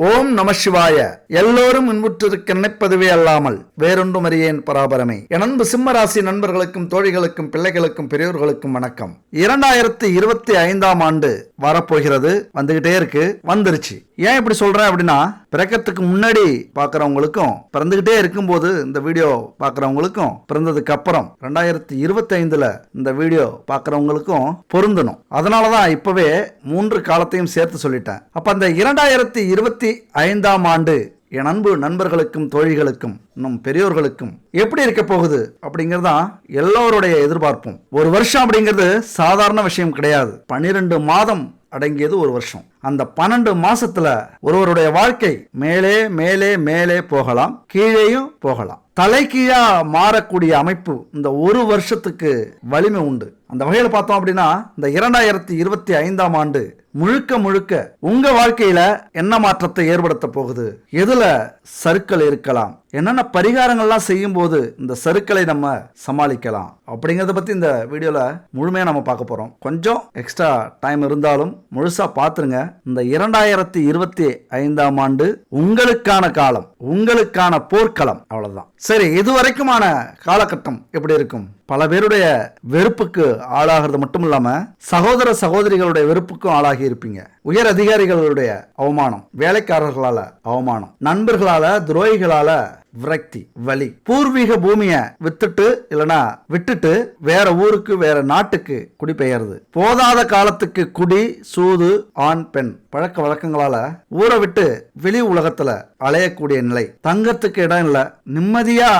ஓம் நம சிவாய. எல்லோரும் இன்புற்றிருக்க நினைப்பதுவே அல்லாமல் வேறொன்றும் அறியேன் பராபரமே. என் அன்பு சிம்மராசி நண்பர்களுக்கும் தோழிகளுக்கும் பிள்ளைகளுக்கும் பெரியோர்களுக்கும் வணக்கம். 2025ஆம் ஆண்டு வரப்போகிறது, வந்துகிட்டே இருக்கு, வந்துருச்சு. ஏன் இப்படி சொல்றேன் அப்படின்னா, பிறக்கிறதுக்கு முன்னாடி பாக்குறவங்களுக்கும் பிறந்துகிட்டே இருக்கும்போது இந்த வீடியோ பாக்குறவங்களுக்கும் பிறந்ததுக்கு அப்புறம் 2025ல இந்த வீடியோ பாக்குறவங்களுக்கும் பொருந்தணும். அதனாலதான் இப்பவே 3 காலத்தையும் சேர்த்து சொல்லிட்டேன். அப்ப அந்த 2025ஆம் ஆண்டு என் அன்பு நண்பர்களுக்கும் தோழிகளுக்கும் இன்னும் பெரியோர்களுக்கும் எப்படி இருக்க போகுது அப்படிங்கறதான் எல்லோருடைய எதிர்பார்ப்பும். ஒரு வருஷம் அப்படிங்கிறது சாதாரண விஷயம் கிடையாது. 12 மாதம் அடங்கியது ஒரு வருஷம். அந்த 12 மாசத்துல ஒருவருடைய வாழ்க்கை மேலே மேலே மேலே போகலாம், கீழேயும் போகலாம். தலைகீழா மாறக்கூடிய அமைப்பு இந்த ஒரு வருஷத்துக்கு வலிமை உண்டு. அந்த வகையில் பார்த்தோம் அப்படின்னா, இந்த 2025ஆம் ஆண்டு முழுக்க முழுக்க உங்க வாழ்க்கையில என்ன மாற்றத்தை ஏற்படுத்த போகுது, எதுல சறுக்கல் இருக்கலாம், என்னென்ன பரிகாரங்கள்லாம் செய்யும் போது இந்த சறுக்கலை நம்ம சமாளிக்கலாம் அப்படிங்கறத பத்தி இந்த வீடியோல முழுமையா நம்ம பார்க்க போறோம். கொஞ்சம் எக்ஸ்ட்ரா டைம் இருந்தாலும் முழுசா பாத்துருங்க. இந்த 2025ஆம் ஆண்டு உங்களுக்கான காலம், உங்களுக்கான போர்க்களம், அவ்வளவுதான். சரி, இதுவரைக்குமான காலகட்டம் எப்படி இருக்கும்? பல பேருடைய வெறுப்புக்கு ஆளாகிறது மட்டும் இல்லாம சகோதர சகோதரிகளுடைய வெறுப்புக்கும் ஆளாகி இருப்பீங்க. உயர் அதிகாரிகளுடைய அவமானம், வேலைக்காரர்களால அவமானம், நண்பர்களால, துரோகிகளால விரக்தி, வலி. பூர்வீக பூமிய விட்டுட்டு வேற ஊருக்கு, வேற நாட்டுக்கு குடிபெயர்ந்து போதாத காலத்துக்கு குடி, சூது, ஆண் பெண் பழக்க வழக்கங்களால ஊரை விட்டு வெளி உலகத்துல அலையக்கூடிய நிலை. தங்கத்துக்கு இடம் இல்ல, நிம்மதியா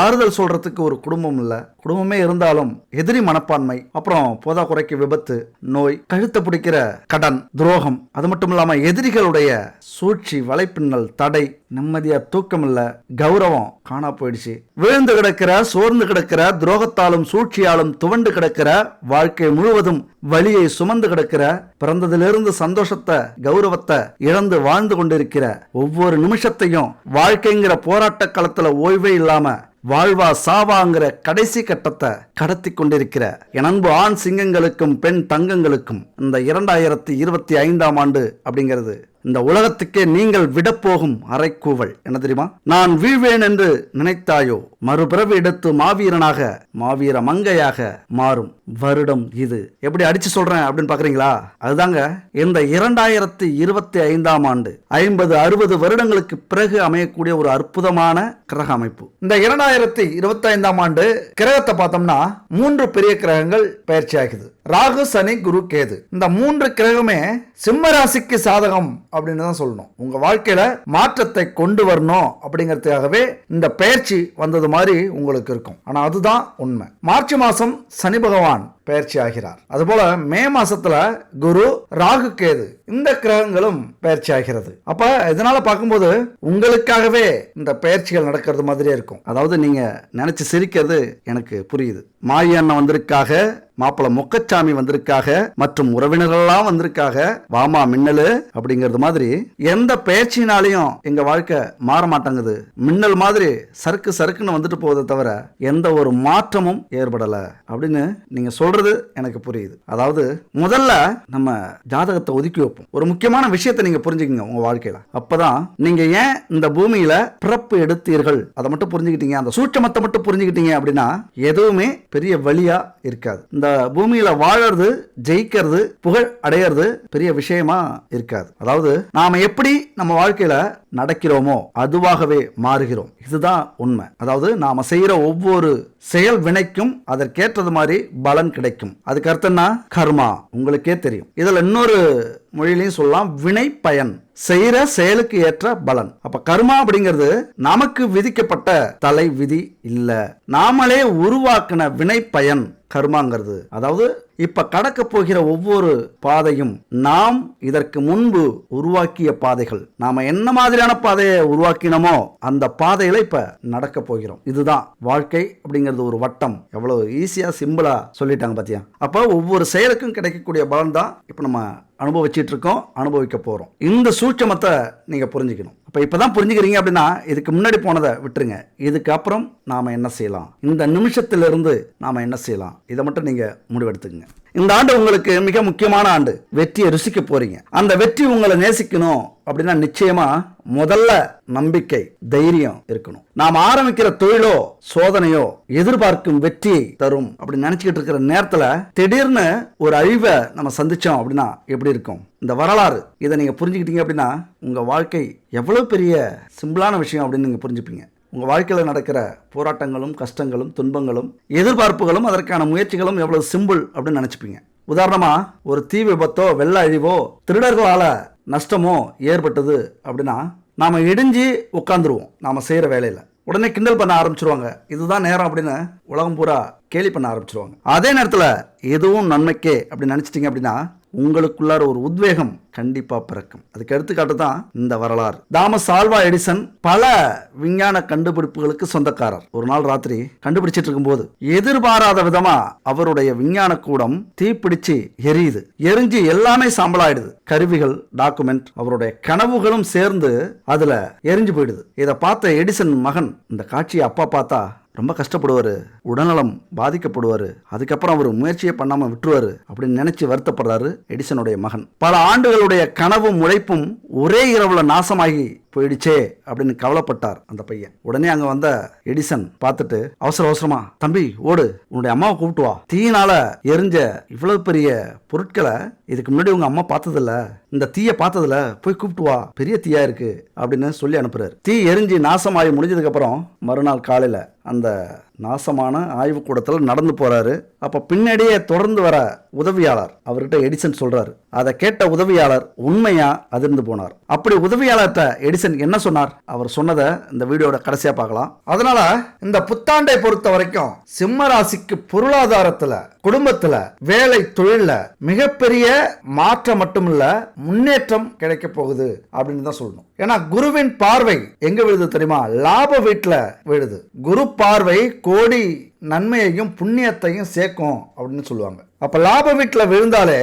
ஆறுதல் சொல்றதுக்கு ஒரு குடும்பம் இல்ல, குடும்பமே இருந்தாலும் எதிரி மனப்பான்மை, அப்புறம் போதா குறைக்கு விபத்து, நோய், கழுத்தை பிடிக்கிற கடன், துரோகம், அது மட்டும் இல்லாம எதிரிகளுடைய சூழ்ச்சி, வலைப்பின்னல், தடை, நிம்மதியா தூக்கம் இல்ல, கௌரவம் காணா போயிடுச்சு, விழுந்து கிடக்கிற, சோர்ந்து கிடக்கிற, துரோகத்தாலும் சூழ்ச்சியாலும் துவண்டு கிடக்கிற, வாழ்க்கை முழுவதும் வலியை சுமந்து கிடக்கிற, பிறந்ததிலிருந்து சந்தோஷத்தை, கௌரவத்தை இழந்து வாழ்ந்து கொண்டிருக்கிற, ஒவ்வொரு நிமிஷத்தையும் வாழ்க்கைங்கிற போராட்ட களத்துல ஓய்வே இல்லாம வாழ்வா சாவாங்கிற கடைசி கட்டத்தை கடத்தி கொண்டிருக்கிற என் அன்பு ஆண் சிங்கங்களுக்கும் பெண் தங்கங்களுக்கும் இந்த 2025ஆம் ஆண்டு அப்படிங்கிறது இந்த உலகத்துக்கே நீங்கள் விடப்போகும் அரைக்கூவல். என்ன தெரியுமா? நான் வீழ்வேன் என்று நினைத்தாயோ, மறுபிறவி எடுத்து மாவீரனாக, மாவீர மங்கையாக மாறும் வருடம் இது. எப்படி அடிச்சு சொல்றேன் அப்படின்னு பாக்குறீங்களா? அதுதாங்க இந்த 2025ஆம் ஆண்டு 50-60 வருடங்களுக்கு பிறகு அமையக்கூடிய ஒரு அற்புதமான கிரக அமைப்பு. இந்த 2025ஆம் ஆண்டு கிரகத்தை பார்த்தோம்னா 3 பெரிய கிரகங்கள் பயிற்சி ஆகுது. ராகு, சனி, குரு, கேது. இந்த 3 கிரகமே சிம்ம ராசிக்கு சாதகம் அப்படின்னு தான் சொல்லணும். உங்க வாழ்க்கையில மாற்றத்தை கொண்டு வரணும் அப்படிங்கிறதுக்காகவே இந்த பயிற்சி வந்தது மாதிரி உங்களுக்கு இருக்கும். ஆனா அதுதான் உண்மை. மார்ச் மாசம் சனி பகவான் பயிற்சி ஆகிறார். அதுபோல மே மாசத்துல குரு, ராகு, கேது இந்த கிரகங்களும் பயிற்சி ஆகிறது. அப்ப இதனால பார்க்கும்போது உங்களுக்காகவே இந்த பயிற்சிகள் நடக்கிறது மாதிரியே இருக்கும். அதாவது நீங்க நினைச்சு சிரிக்கிறது எனக்கு புரியுது. மாயி அண்ணன் வந்திருக்காக, மாப்பிள்ள மொக்கச்சாமி வந்திருக்காக, மற்றும் உறவினர்கள்லாம் வந்திருக்காக, வாமா மின்னலு அப்படிங்கிறது மாதிரி எந்த பயிற்சினாலையும் எங்க வாழ்க்கை மாற மாட்டேங்குது. மின்னல் மாதிரி சறுக்கு சறுக்குன்னு வந்துட்டு போவதை தவிர எந்த ஒரு மாற்றமும் ஏற்படல அப்படின்னு நீங்க சொல்றது எனக்கு புரியுது. அதாவது முதல்ல நம்ம ஜாதகத்தை ஒதுக்கி வைப்போம். ஒரு முக்கியமான விஷயத்தை நீங்க புரிஞ்சுக்கங்க உங்க வாழ்க்கையில. அப்பதான் நீங்க ஏன் இந்த பூமியில பிறப்பு எடுத்தீர்கள் அதை மட்டும் புரிஞ்சுக்கிட்டீங்க, அந்த சூட்சமத்தை மட்டும் புரிஞ்சுக்கிட்டீங்க அப்படின்னா எதுவுமே பெரிய வழியா இருக்காது. இந்த பூமியில வாழறது, ஜெயிக்கிறது, புகழ் அடையிறது பெரிய விஷயமா இருக்காது. அதாவது நாம எப்படி நம்ம வாழ்க்கையில நடக்கிறோமோ அதுவாகவே மாறுகிறோம். இதுதான் உண்மை. அதாவது நாம செய்யற ஒவ்வொரு செயல் வினைக்கும் அதற்கேற்றது மாதிரி பலன் கிடைக்கும். அதுக்கு அர்த்தம்னா கர்மா, உங்களுக்கே தெரியும். இதுல இன்னொரு மொழியிலையும் சொல்லலாம், வினை பயன், செய்யற செயலுக்கு ஏற்ற பலன். அப்ப கர்மா அப்படிங்கிறது நமக்கு விதிக்கப்பட்ட தலை விதி இல்ல, நாமளே உருவாக்கின வினை பயன் கர்மாங்கிறது. அதாவது இப்ப கடக்க போகிற ஒவ்வொரு பாதையும் நாம் இதற்கு முன்பு உருவாக்கிய பாதைகள். நாம என்ன மாதிரியான பாதையை உருவாக்கினமோ அந்த பாதையில இப்ப நடக்க போகிறோம். இதுதான் வாழ்க்கை அப்படிங்கிறது. ஒரு வட்டம். எவ்வளவு ஈஸியா சிம்பிளா சொல்லிட்டாங்க பாத்தியா? அப்ப ஒவ்வொரு செயலுக்கும் கிடைக்கக்கூடிய பலன் தான் இப்ப நம்ம அனுபவிச்சுட்டு இருக்கோம், அனுபவிக்க போறோம். இந்த சூட்சமத்தை நீங்க புரிஞ்சுக்கணும். அப்ப இப்பதான் புரிஞ்சுக்கிறீங்க அப்படின்னா இதுக்கு முன்னாடி போனதை விட்டுருங்க. இதுக்கு அப்புறம் நாம என்ன செய்யலாம், இந்த நிமிஷத்திலிருந்து நாம என்ன செய்யலாம், இதை மட்டும் நீங்க முடிவெடுத்துக்கங்க. இந்த ஆண்டு உங்களுக்கு மிக முக்கியமான ஆண்டு. வெற்றியை ருசிக்க போறீங்க. அந்த வெற்றி உங்களை நேசிக்கணும் அப்படின்னா நிச்சயமா முதல்ல நம்பிக்கை, தைரியம் இருக்கணும். நாம் ஆரம்பிக்கிற தொழிலோ சோதனையோ எதிர்பார்க்கும் வெற்றியை தரும் அப்படின்னு நினைச்சுக்கிட்டு இருக்கிற நேரத்துல திடீர்னு ஒரு அழிவை நம்ம சந்திச்சோம் அப்படின்னா எப்படி இருக்கும்? இந்த வரலாறு இதை நீங்க புரிஞ்சுக்கிட்டீங்க அப்படின்னா உங்க வாழ்க்கை எவ்வளவு பெரிய சிம்பிளான விஷயம் அப்படின்னு நீங்க புரிஞ்சுப்பீங்க. உங்கள் வாழ்க்கையில் நடக்கிற போராட்டங்களும் கஷ்டங்களும் துன்பங்களும் எதிர்பார்ப்புகளும் அதற்கான முயற்சிகளும் எவ்வளவு சிம்பிள் அப்படின்னு நினச்சிப்பீங்க. உதாரணமாக ஒரு தீ விபத்தோ வெள்ள அழிவோ திருடர்களால் நஷ்டமோ ஏற்பட்டது அப்படின்னா நாம் இடிஞ்சு உட்காந்துருவோம். நாம் செய்கிற வேலையில் உடனே கிண்டல் பண்ண ஆரம்பிச்சிருவாங்க. இதுதான் நேரம் அப்படின்னு உலகம் பூரா கேலி பண்ண ஆரம்பிச்சிருவாங்க. அதே நேரத்தில் எதுவும் நன்மைக்கே அப்படின்னு நினச்சிட்டிங்க அப்படின்னா உங்களுக்குள்ளார ஒரு உத்வேகம் கண்டிப்பா பிறக்கும். அதுக்கு எடுத்துக்காட்டு தான் இந்த வரலாறு. தாமஸ் ஆல்வா எடிசன் பல விஞ்ஞான கண்டுபிடிப்புகளுக்கு சொந்தக்காரர். ஒரு நாள் ராத்திரி கண்டுபிடிச்சிட்டு இருக்கும்போது எதிர்பாராத விதமா அவருடைய விஞ்ஞான கூடம் தீப்பிடிச்சு எரியுது. எரிஞ்சு எல்லாமே சாம்பலாயிடுது. கருவிகள், டாக்குமெண்ட், அவருடைய கனவுகளும் சேர்ந்து அதுல எரிஞ்சு போயிடுது. இதை பார்த்த எடிசன் மகன் இந்த காட்சியை அப்பா பார்த்தா ரொம்ப கஷ்டப்படுவார், உடல்நலம் பாதிக்கப்படுவார். அதுக்கப்புறம் அவர் முயற்சியை பண்ணாமல் விட்டுருவார் அப்படின்னு நினைச்சு வருத்தப்படுறாரு எடிசனுடைய மகன். பல ஆண்டுகளுடைய கனவும் உழைப்பும் ஒரே இரவுல நாசமாகி போயிடுச்சே அப்படின்னு கவலைப்பட்டார் அந்த பையன். உடனே அங்க வந்த எடிசன் பார்த்துட்டு அவசரமா, தம்பி ஓடு, உன்னுடைய அம்மாவை கூப்பிட்டு வா. தீயினால எரிஞ்ச இவ்வளவு பெரிய பொருட்களை இதுக்கு முன்னாடி உங்க அம்மா பார்த்ததில்ல, இந்த தீயை பார்த்ததுல போய் கூப்பிட்டு வா, பெரிய தீயா இருக்கு அப்படின்னு சொல்லி அனுப்புறாரு. தீ எரிஞ்சு நாசமாகி முடிஞ்சதுக்கு அப்புறம் மறுநாள் காலையில அந்த நாசமான ஆய்வு கூடத்தில் நடந்து போறாரு. அப்ப பின்னாடியே தொடர்ந்து வர உதவியாளர் அவர்கிட்ட எடிசன் சொல்றாரு. அதை கேட்ட உதவியாளர் உண்மையா அதிர்ந்து போனார். அப்படி உதவியாளர்கிட்ட எடிசன் என்ன சொன்னார்? அவர் சொன்னதை இந்த வீடியோட கடைசியா பார்க்கலாம். அதனால இந்த புத்தாண்டை பொறுத்த வரைக்கும் சிம்ம ராசிக்கு பொருளாதாரத்துல, குடும்பத்துல, வேலை, தொழில மிகப்பெரிய மாற்றம் மட்டுமில்ல முன்னேற்றம் கிடைக்க போகுது அப்படின்னு தான் சொல்லணும். ஏன்னா குருவின் பார்வை எங்க விழுது தெரியுமா? லாப வீட்டுல விழுது. குரு பார்வை கோடி நன்மையையும் புண்ணியத்தையும் சேர்க்கும் அப்படின்னு சொல்லுவாங்க. அப்ப லாப வீட்டுல விழுந்தாலே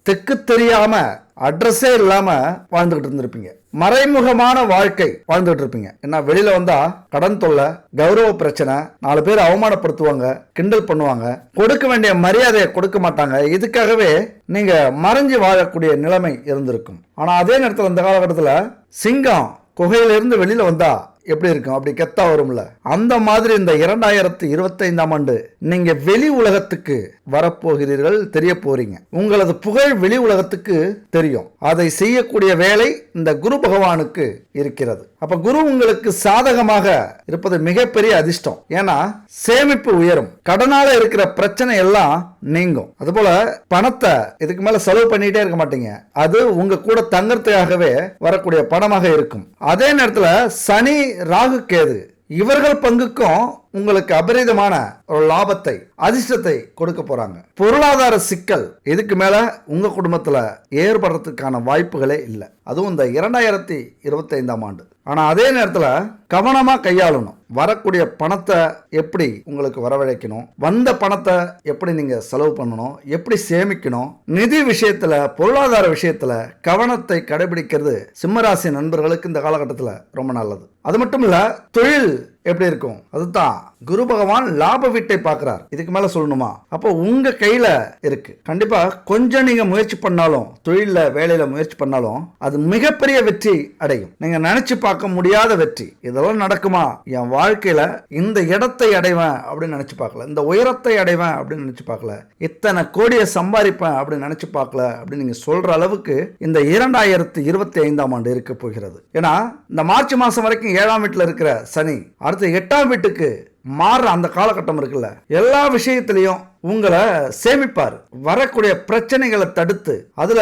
தெக்கு தெரியாம அட்ரஸே இல்லாம வாழ்ந்துகிட்டு இருந்திருப்பீங்க. மறைமுகமான வாழ்க்கை வாழ்ந்துகிட்டு இருப்பீங்க. என்ன, வெளியில வந்தா கடன் தொல்லை, கௌரவ பிரச்சனை, 4 பேர் அவமானப்படுத்துவாங்க, கிண்டல் பண்ணுவாங்க, கொடுக்க வேண்டிய மரியாதையை கொடுக்க மாட்டாங்க. இதுக்காகவே நீங்க மறைஞ்சு வாழக்கூடிய நிலைமை இருந்திருக்கும். ஆனா அதே நேரத்தில் இந்த காலகட்டத்தில் சிங்கம் குகையிலிருந்து வெளியில வந்தா எப்படி இருக்கும்? அப்படி கெத்தா வரும்ல. அந்த மாதிரி இந்த 2025ஆம் ஆண்டு நீங்க வெளி உலகத்துக்கு வரப்போகிறீர்கள், தெரிய போறீங்க. உங்களது புகழ் வெளி உலகத்துக்கு தெரியும். அதை செய்யக்கூடிய வேலை இந்த குரு பகவானுக்கு இருக்கிறது. அப்ப குரு உங்களுக்கு சாதகமாக இருப்பது மிகப்பெரிய அதிர்ஷ்டம். ஏன்னா சேமிப்பு உயரும், கடனால இருக்கிற பிரச்சனை எல்லாம் நீங்கும். அதுபோல பணத்தை இதுக்கு மேல செலவு பண்ணிட்டே இருக்க மாட்டீங்க. அது உங்க கூட தங்கறதுக்காகவே வரக்கூடிய பணமாக இருக்கும். அதே நேரத்துல சனி, ராகு, கேது இவர்கள் பங்குக்கும் உங்களுக்கு அபரிதமான ஒரு லாபத்தை, அதிர்ஷ்டத்தை கொடுக்க போறாங்க. பொருளாதார சிக்கல் இதுக்கு மேல உங்க குடும்பத்துல ஏற்படுறதுக்கான வாய்ப்புகளே இல்லை. அதுவும் இந்த 2025ஆம் ஆண்டு. ஆனா அதே நேரத்துல கவனமா கையாளணும். வரக்கூடிய பணத்தை எப்படி உங்களுக்கு வரவழைக்கணும், வந்த பணத்தை எப்படி நீங்க செலவு பண்ணணும், எப்படி சேமிக்கணும், நிதி விஷயத்துல, பொருளாதார விஷயத்துல கவனத்தை கடைபிடிக்கிறது சிம்மராசி நண்பர்களுக்கு இந்த காலகட்டத்தில் ரொம்ப நல்லது. அது மட்டும் இல்ல, தொழில் எப்படி இருக்கும்? அதுதான் குரு பகவான் லாப வீட்டை பார்க்கிறார். இதுக்கு மேல சொல்லணுமா? அப்போ உங்க கையில இருக்கு. கண்டிப்பா கொஞ்சம் நீங்க முயற்சி பண்ணாலும், தொழில வேலையில முயற்சி பண்ணாலும் அது மிகப்பெரிய வெற்றி அடையும். நீங்க நினைச்சு பார்க்க முடியாத வெற்றி. இதெல்லாம் நடக்குமா? என் வாழ்க்கையில இந்த இடத்தை அடைவேன் அப்படின்னு நினைச்சு பார்க்கல, இந்த உயரத்தை அடைவேன் அப்படின்னு நினைச்சு பார்க்கல, இத்தனை கோடியை சம்பாதிப்பேன் அப்படின்னு நினைச்சு பார்க்கல அப்படின்னு நீங்க சொல்ற அளவுக்கு இந்த 2025ஆம் ஆண்டு இருக்க போகிறது. ஏன்னா இந்த மார்ச் மாசம் வரைக்கும் 7ஆம் வீட்டுல இருக்கிற சனி அடுத்து 8ஆம் வீட்டுக்கு மாற அந்த காலகட்டம் இருக்குல்ல, எல்லா விஷயத்திலையும் உங்களை சேமிப்பார். வரக்கூடிய பிரச்சனைகளை தடுத்து அதுல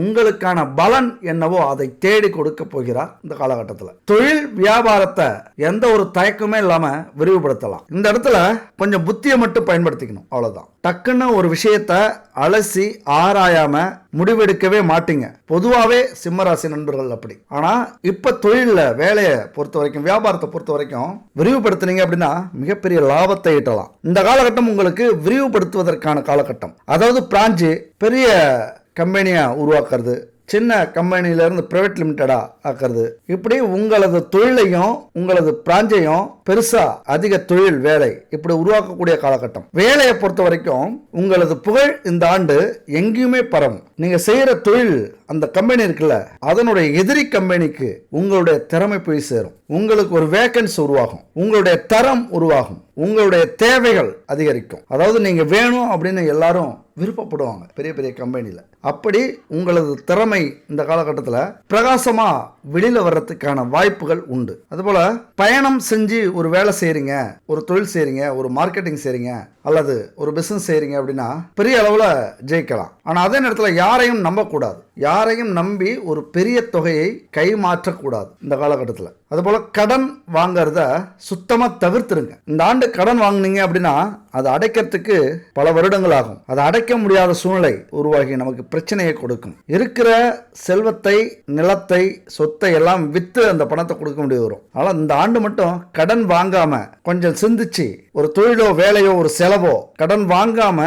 உங்களுக்கான பலன் என்னவோ அதை தேடி கொடுக்க போகிறார். இந்த காலகட்டத்தில் தொழில் வியாபாரத்தை எந்த ஒரு தயக்கமே இல்லாம விரிவுபடுத்தலாம். இந்த இடத்துல கொஞ்சம் புத்தியை மட்டும் பயன்படுத்திக்கணும், அவ்வளவுதான். டக்குன்னு ஒரு விஷயத்தை அலசி ஆராயாம முடிவெடுக்கவே மாட்டீங்க. பொதுவாகவே சிம்மராசி நண்பர்கள் அப்படி. ஆனா இப்ப தொழில வேலையை பொறுத்த வரைக்கும், வியாபாரத்தை பொறுத்த வரைக்கும் விரிவுபடுத்தினீங்க அப்படின்னா மிகப்பெரிய லாபத்தை ஈட்டலாம். இந்த காலகட்டம் உங்களுக்கு விரிவுபடுத்துவதற்கான காலகட்டம். அதாவது பிரான்ச்சு, பெரிய கம்பெனியை உருவாக்குறது, சின்ன கம்பெனியிலேருந்து பிரைவேட் லிமிட்டடாக ஆக்குறது, இப்படி உங்களது தொழிலையும் உங்களது பிராஞ்சையும் பெருசாக அதிக தொழில் வேலை இப்படி உருவாக்கக்கூடிய காலகட்டம். வேலையை பொறுத்த வரைக்கும் உங்களது புகழ் இந்த ஆண்டு எங்கேயுமே பரவும். நீங்கள் செய்கிற தொழில் அந்த கம்பெனி இருக்குல்ல, அதனுடைய எதிரி கம்பெனிக்கு உங்களுடைய திறமை போய் சேரும். உங்களுக்கு ஒரு வேக்கன்சி உருவாகும், உங்களுடைய தரம் உருவாகும், உங்களுடைய தேவைகள் அதிகரிக்கும். அதாவது நீங்க வேணும் அப்படின்னு எல்லாரும் விருப்பப்படுவாங்க பெரிய பெரிய கம்பெனியில். அப்படி உங்களது திறமை இந்த காலகட்டத்தில் பிரகாசமா வெளியில வர்றதுக்கான வாய்ப்புகள் உண்டு. அதுபோல பயணம் செஞ்சு ஒரு வேலை செய்றீங்க, ஒரு தொழில் செய்றீங்க, ஒரு மார்க்கெட்டிங் செய்றீங்க அல்லது ஒரு பிசினஸ் செய்றீங்க அப்படின்னா பெரிய அளவுல ஜெயிக்கலாம். ஆனா அதே நேரத்தில் யாரையும் நம்பக்கூடாது. யாரையும் நம்பி ஒரு பெரிய தொகையை கைமாற்றக்கூடாது இந்த காலகட்டத்தில். அதுபோல கடன் வாங்கறத சுத்தமா தவிர்த்துருங்க. இந்த ஆண்டு கடன் வாங்குனீங்க அப்படின்னா அதை அடைக்கிறதுக்கு பல வருடங்கள் ஆகும். அதை அடைக்க முடியாத சூழ்நிலை உருவாகி நமக்கு பிரச்சனையை கொடுக்கும். இருக்கிற செல்வத்தை, நிலத்தை, சொத்தை எல்லாம் வித்து அந்த பணத்தை கொடுக்க வேண்டியது வரும். ஆனால் இந்த ஆண்டு மட்டும் கடன் வாங்காம கொஞ்சம் சிந்திச்சு ஒரு தொழிலோ வேலையோ ஒரு செலவோ கடன் வாங்காம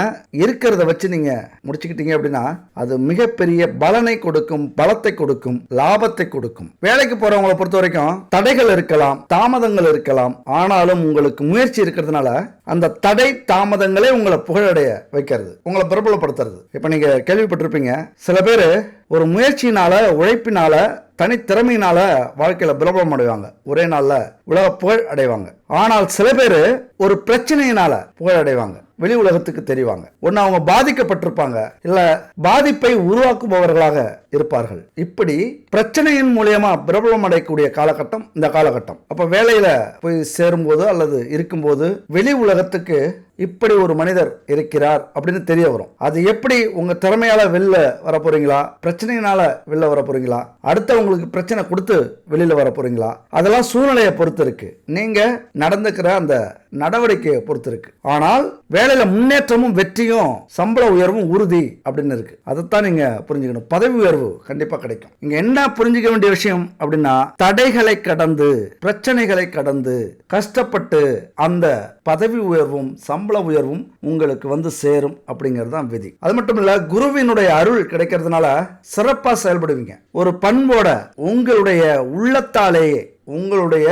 இருக்கிறத வச்சு நீங்க முடிச்சுக்கிட்டீங்க அப்படின்னா அது மிகப்பெரிய பலனை கொடுக்கும், பலத்தை கொடுக்கும், லாபத்தை கொடுக்கும். வேலைக்கு போறவங்களை பொறுத்த வரைக்கும் தடைகள் இருக்கலாம், தாமதங்கள் இருக்கலாம். ஆனாலும் உங்களுக்கு முயற்சி இருக்கிறதுனால அந்த தடை தாமதங்களே உங்களை புகழடைய வைக்கிறது, உங்களை பிரபலப்படுத்துறது. இப்ப நீங்க கேள்விப்பட்டிருப்பீங்க, சில பேர் ஒரு முயற்சியினால, உழைப்பினால, தனித்திறமையினால வாழ்க்கையில பிரபலம் அடைவாங்க, ஒரே நாள்ல உலக புகழ் அடைவாங்க. ஆனால் சில பேர் ஒரு பிரச்சனையினால புகழ் அடைவாங்க, வெளி உலகத்துக்கு தெரிவாங்க. ஒன்னு அவங்க பாதிக்கப்பட்டிருப்பாங்க, இல்ல பாதிப்பை உருவாக்குபவர்களாக இருப்பார்கள். இப்படி பிரச்சனையின் மூலியமா பிரபலம் அடையக்கூடிய காலகட்டம் இந்த காலகட்டம். அப்ப வேலையில போய் சேரும்போது அல்லது இருக்கும்போது வெளி உலகத்துக்கு இப்படி ஒரு மனிதர் இருக்கிறார் அப்படின்னு தெரிய வரும். அது எப்படி உங்க திறமையால வெளில வர போறீங்களா, பிரச்சனையினால வெளில வர போறீங்களா, அடுத்தவங்களுக்கு பிரச்சனை கொடுத்து வெளியில வர போறீங்களா, அதெல்லாம் சூழ்நிலையை பொறுத்து இருக்கு. நீங்க நடந்துக்கிற அந்த நடவடிக்கையை பொறுத்து இருக்கு. ஆனால் வேலையில முன்னேற்றமும் வெற்றியும் சம்பள உயர்வும் உறுதி அப்படின்னு இருக்கு. அதைத்தான் நீங்க புரிஞ்சுக்கணும். பதவி உயர்வு கண்டிப்பா கிடைக்கும். இங்க என்ன புரிஞ்சுக்க வேண்டிய விஷயம் அப்படின்னா, தடைகளை கடந்து, பிரச்சனைகளை கடந்து கஷ்டப்பட்டு அந்த பதவி உயர்வும் சம்பள உயர்வும் உங்களுக்கு வந்து சேரும் அப்படிங்கிறது தான் விதி. அது மட்டும் இல்ல, குருவினுடைய அருள் கிடைக்கிறதுனால சிறப்பா செயல்படுவீங்க. ஒரு பண்போட உங்களுடைய உள்ளத்தாலேயே, உங்களுடைய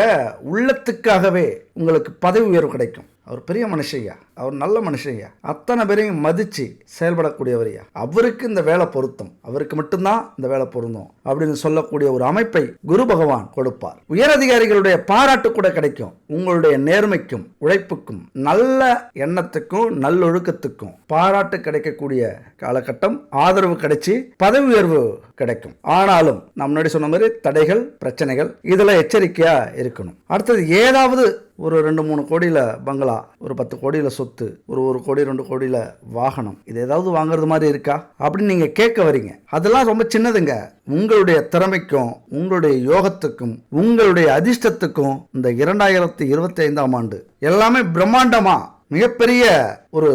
உள்ளத்துக்காகவே உங்களுக்கு பதவி உயர்வு கிடைக்கும். அவர் பெரிய மனுஷையா, அவர் நல்ல மனுஷையா, அத்தனை பேரையும் மதிச்சு செயல்படக்கூடியவரையா, அவருக்கு இந்த வேலை பொருத்தம், அவருக்கு மட்டும்தான் இந்த வேலை பொருந்தும் அப்படின்னு சொல்லக்கூடிய ஒரு அமைப்பை குரு பகவான் கொடுப்பார். உயரதிகாரிகளுடைய பாராட்டு கூட கிடைக்கும். உங்களுடைய நேர்மைக்கும் உழைப்புக்கும் நல்ல எண்ணத்துக்கும் நல்லொழுக்கத்துக்கும் பாராட்டு கிடைக்கக்கூடிய காலகட்டம், ஆதரவு கிடைச்சி பதவி உயர்வு கிடைக்கும். ஆனாலும் நான் முன்னாடி சொன்ன மாதிரி தடைகள், பிரச்சனைகள், இதுல எச்சரிக்கையா இருக்கணும். அடுத்தது, ஏதாவது ஒரு 2-3 கோடியில பங்களா, ஒரு 10 கோடியில சொத்து, ஒரு 1 கோடி 2 கோடியில வாகனம், இது ஏதாவது வாங்குறது மாதிரி இருக்கா அப்படின்னு நீங்க கேட்க வரீங்க. அதெல்லாம் ரொம்ப சின்னதுங்க. உங்களுடைய திறமைக்கும், உங்களுடைய யோகத்துக்கும், உங்களுடைய அதிர்ஷ்டத்துக்கும் இந்த 2025ஆம் ஆண்டு எல்லாமே பிரம்மாண்டமா மிகப்பெரிய ஒரு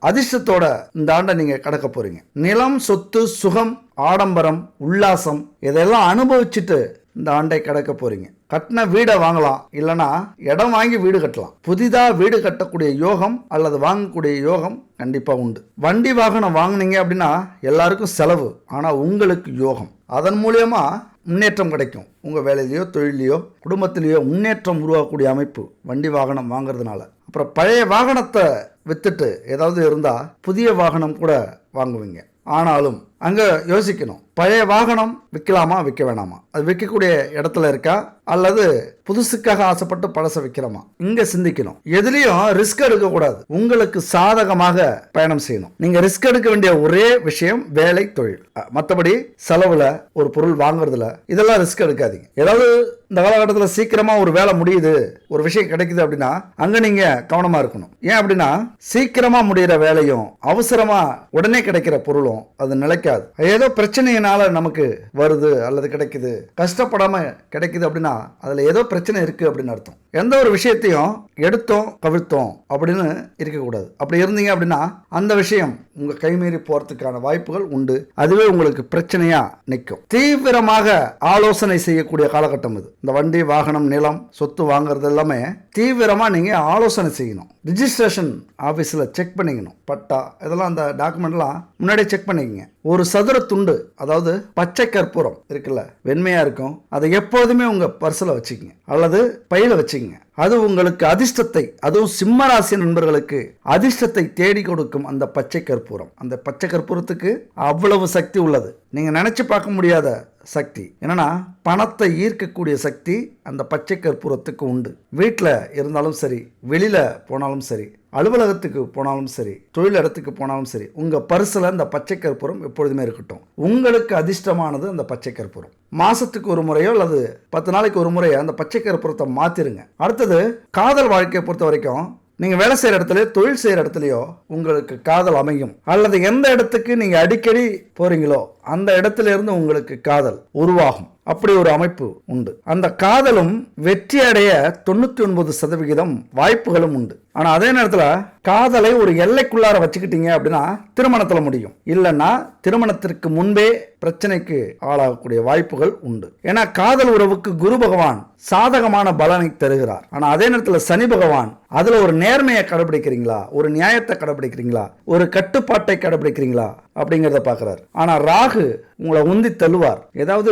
அதிர்ஷ்டத்தோட இந்த ஆண்டை நீங்க கடக்க போறீங்க. நிலம், சொத்து, சுகம், ஆடம்பரம், உல்லாசம் இதெல்லாம் அனுபவிச்சுட்டு இந்த ஆண்டை கடக்க போறீங்க. கட்டின வீடை வாங்கலாம், இல்லைன்னா இடம் வாங்கி வீடு கட்டலாம். புதிதா வீடு கட்டக்கூடிய யோகம் அல்லது வாங்கக்கூடிய யோகம் கண்டிப்பா உண்டு. வண்டி வாகனம் வாங்கினீங்க அப்படின்னா எல்லாருக்கும் செலவு, ஆனா உங்களுக்கு யோகம். அதன் மூலியமா முன்னேற்றம் கிடைக்கும். உங்க வேலையிலையோ, தொழிலையோ, குடும்பத்திலேயோ முன்னேற்றம் உருவாக்கக்கூடிய அமைப்பு வண்டி வாகனம் வாங்குறதுனால. அப்புறம் பழைய வாகனத்தை வித்துட்டு ஏதாவது இருந்தா புதிய வாகனம் கூட வாங்குவீங்க. ஆனாலும் அங்க யோசிக்கணும், பழைய வாகனம் விற்கலாமா, விற்க வேணாமா, அது விற்கக்கூடிய இடத்துல இருக்கா, அல்லது புதுசுக்காக ஆசைப்பட்டு பழச விற்கிறோமா, இங்க சிந்திக்கணும். எதுலயும் ரிஸ்க் எடுக்க கூடாது. உங்களுக்கு சாதகமாக பயணம் செய்யணும். நீங்க ரிஸ்க் எடுக்க வேண்டிய ஒரே விஷயம் வேலை, தொழில். மற்றபடி செலவுல, ஒரு பொருள் வாங்குறதுல இதெல்லாம் ரிஸ்க் எடுக்காதீங்க. ஏதாவது இந்த காலகட்டத்தில் சீக்கிரமா ஒரு வேலை முடியுது, ஒரு விஷயம் கிடைக்குது அப்படின்னா அங்க நீங்க கவனமா இருக்கணும். ஏன் அப்படின்னா, சீக்கிரமா முடிகிற வேலையும் அவசரமா உடனே கிடைக்கிற பொருளும் அது நிலைக்காது. ஏதோ பிரச்சனையினால நமக்கு வருது அல்லது கிடைக்குது, கஷ்டப்படாம கிடைக்குது அப்படின்னா அதுல ஏதோ பிரச்சனை இருக்கு அப்படின்னு அர்த்தம். எந்த ஒரு விஷயத்தையும் எடுத்தோம் கவிழ்த்தோம் அப்படின்னு இருக்கக்கூடாது. அப்படி இருந்தீங்க அப்படின்னா அந்த விஷயம் உங்க கைமீறி போறதுக்கான வாய்ப்புகள் உண்டு. அதுவே உங்களுக்கு பிரச்சனையா நிற்கும். தீவிரமாக ஆலோசனை செய்யக்கூடிய காலகட்டம் இது. இந்த வண்டி, வாகனம், நிலம், சொத்து வாங்குறது எல்லாமே தீவிரமா நீங்க ஆலோசனை செய்யணும். ரிஜிஸ்ட்ரேஷன் ஆபீஸ்ல செக் பண்ணிக்கணும். பட்டா இதெல்லாம், அந்த டாக்குமெண்ட்லாம் முன்னாடியே செக் பண்ணிக்கங்க. ஒரு ஒரு சதுர துண்டு, அதாவது பச்சை கற்பூரம் இருக்குல்ல, வெண்மையா இருக்கும், அதை எப்போதுமே உங்க பர்சுல வச்சுக்கங்க அல்லது பையில வச்சுக்கங்க. அது உங்களுக்கு அதிர்ஷ்டத்தை, அதுவும் சிம்மராசி நண்பர்களுக்கு அதிர்ஷ்டத்தை தேடி கொடுக்கும். அந்த பச்சை கற்பூரம், அந்த பச்சை கற்பூரத்துக்கு அவ்வளவு சக்தி உள்ளது. நீங்க நினைச்சு பார்க்க முடியாத சக்தி. என்னன்னா, பணத்தை ஈர்க்கக்கூடிய சக்தி அந்த பச்சை கற்பூரத்துக்கு உண்டு. வீட்டில் இருந்தாலும் சரி, வெளியில போனாலும் சரி, அலுவலகத்துக்கு போனாலும் சரி, தொழில் இடத்துக்கு போனாலும் சரி, உங்க பர்சுல அந்த பச்சை கற்பூரம் எப்பொழுதுமே இருக்கட்டும். உங்களுக்கு அதிர்ஷ்டமானது அந்த பச்சை கற்பூரம். மாசத்துக்கு ஒரு முறையோ அல்லது 10 நாளைக்கு ஒரு முறையோ அந்த பச்சை கற்பூரத்தை மாத்திருங்க. அடுத்தது, காதல் வாழ்க்கையை பொறுத்த வரைக்கும் நீங்க வேலை செய்யற இடத்துலயோ தொழில் செய்யற இடத்துலயோ உங்களுக்கு காதல் அமையும். அல்லது எந்த இடத்துக்கு நீங்க அடிக்கடி போறீங்களோ அந்த இடத்துல இருந்து உங்களுக்கு காதல் உருவாகும். அப்படி ஒரு அமைப்பு உண்டு. அந்த காதலும் வெற்றி அடைய 99% வாய்ப்புகளும் உண்டு. ஆனா அதே நேரத்துல காதலை ஒரு எல்லைக்குள்ளார வச்சுக்கிட்டீங்க அப்படின்னா திருமணத்துல முடியும். இல்லைன்னா திருமணத்திற்கு முன்பே பிரச்சனைக்கு ஆளாகக்கூடிய வாய்ப்புகள் உண்டு. ஏன்னா காதல் உறவுக்கு குரு பகவான் சாதகமான பலனை தருகிறார். ஆனா அதே நேரத்தில் சனி பகவான் அதுல ஒரு நேர்மையை கடைபிடிக்கிறீங்களா, ஒரு நியாயத்தை கடைபிடிக்கிறீங்களா, ஒரு கட்டுப்பாட்டை கடைபிடிக்கிறீங்களா அப்படிங்கிறத பார்க்கிறார். ஆனா ராகு உங்களை உந்தி தள்ளுவார். ஏதாவது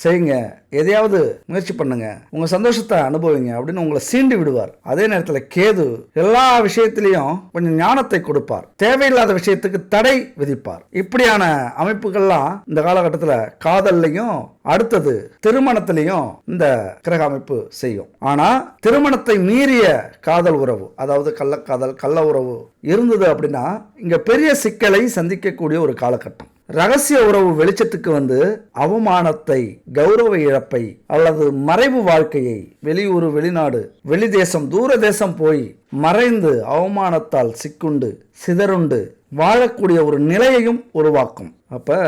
செய்யுங்க, எதையாவது முயற்சி பண்ணுங்க, உங்க சந்தோஷத்தை அனுபவிங்க அப்படின்னு உங்களை சீண்டி விடுவார். அதே நேரத்தில் கேது எல்லா விஷயத்திலையும் கொஞ்சம் ஞானத்தை கொடுப்பார், தேவையில்லாத விஷயத்துக்கு தடை விதிப்பார். இப்படியான அமைப்புகள்லாம் இந்த காலகட்டத்தில் காதல்லையும் அடுத்தது திருமணத்திலையும் இந்த கிரக அமைப்பு செய்யும். ஆனா திருமணத்தை மீறிய காதல் உறவு, அதாவது கள்ளக்காதல், கள்ள உறவு இருந்தது அப்படின்னா இங்க பெரிய சிக்கலை சந்திக்கக்கூடிய ஒரு காலகட்டம். ரகசிய உறவு வெளிச்சத்துக்கு வந்து அவமானத்தை, கௌரவ இழப்பை அல்லது மறைவு வாழ்க்கையை, வெளியூர், வெளிநாடு, வெளி தேசம், தூர தேசம் போய் மறைந்து அவமானத்தால் சிக்குண்டு சிதறுண்டு வாழக்கூடிய ஒரு நிலையையும் உருவாக்கும். அப்ப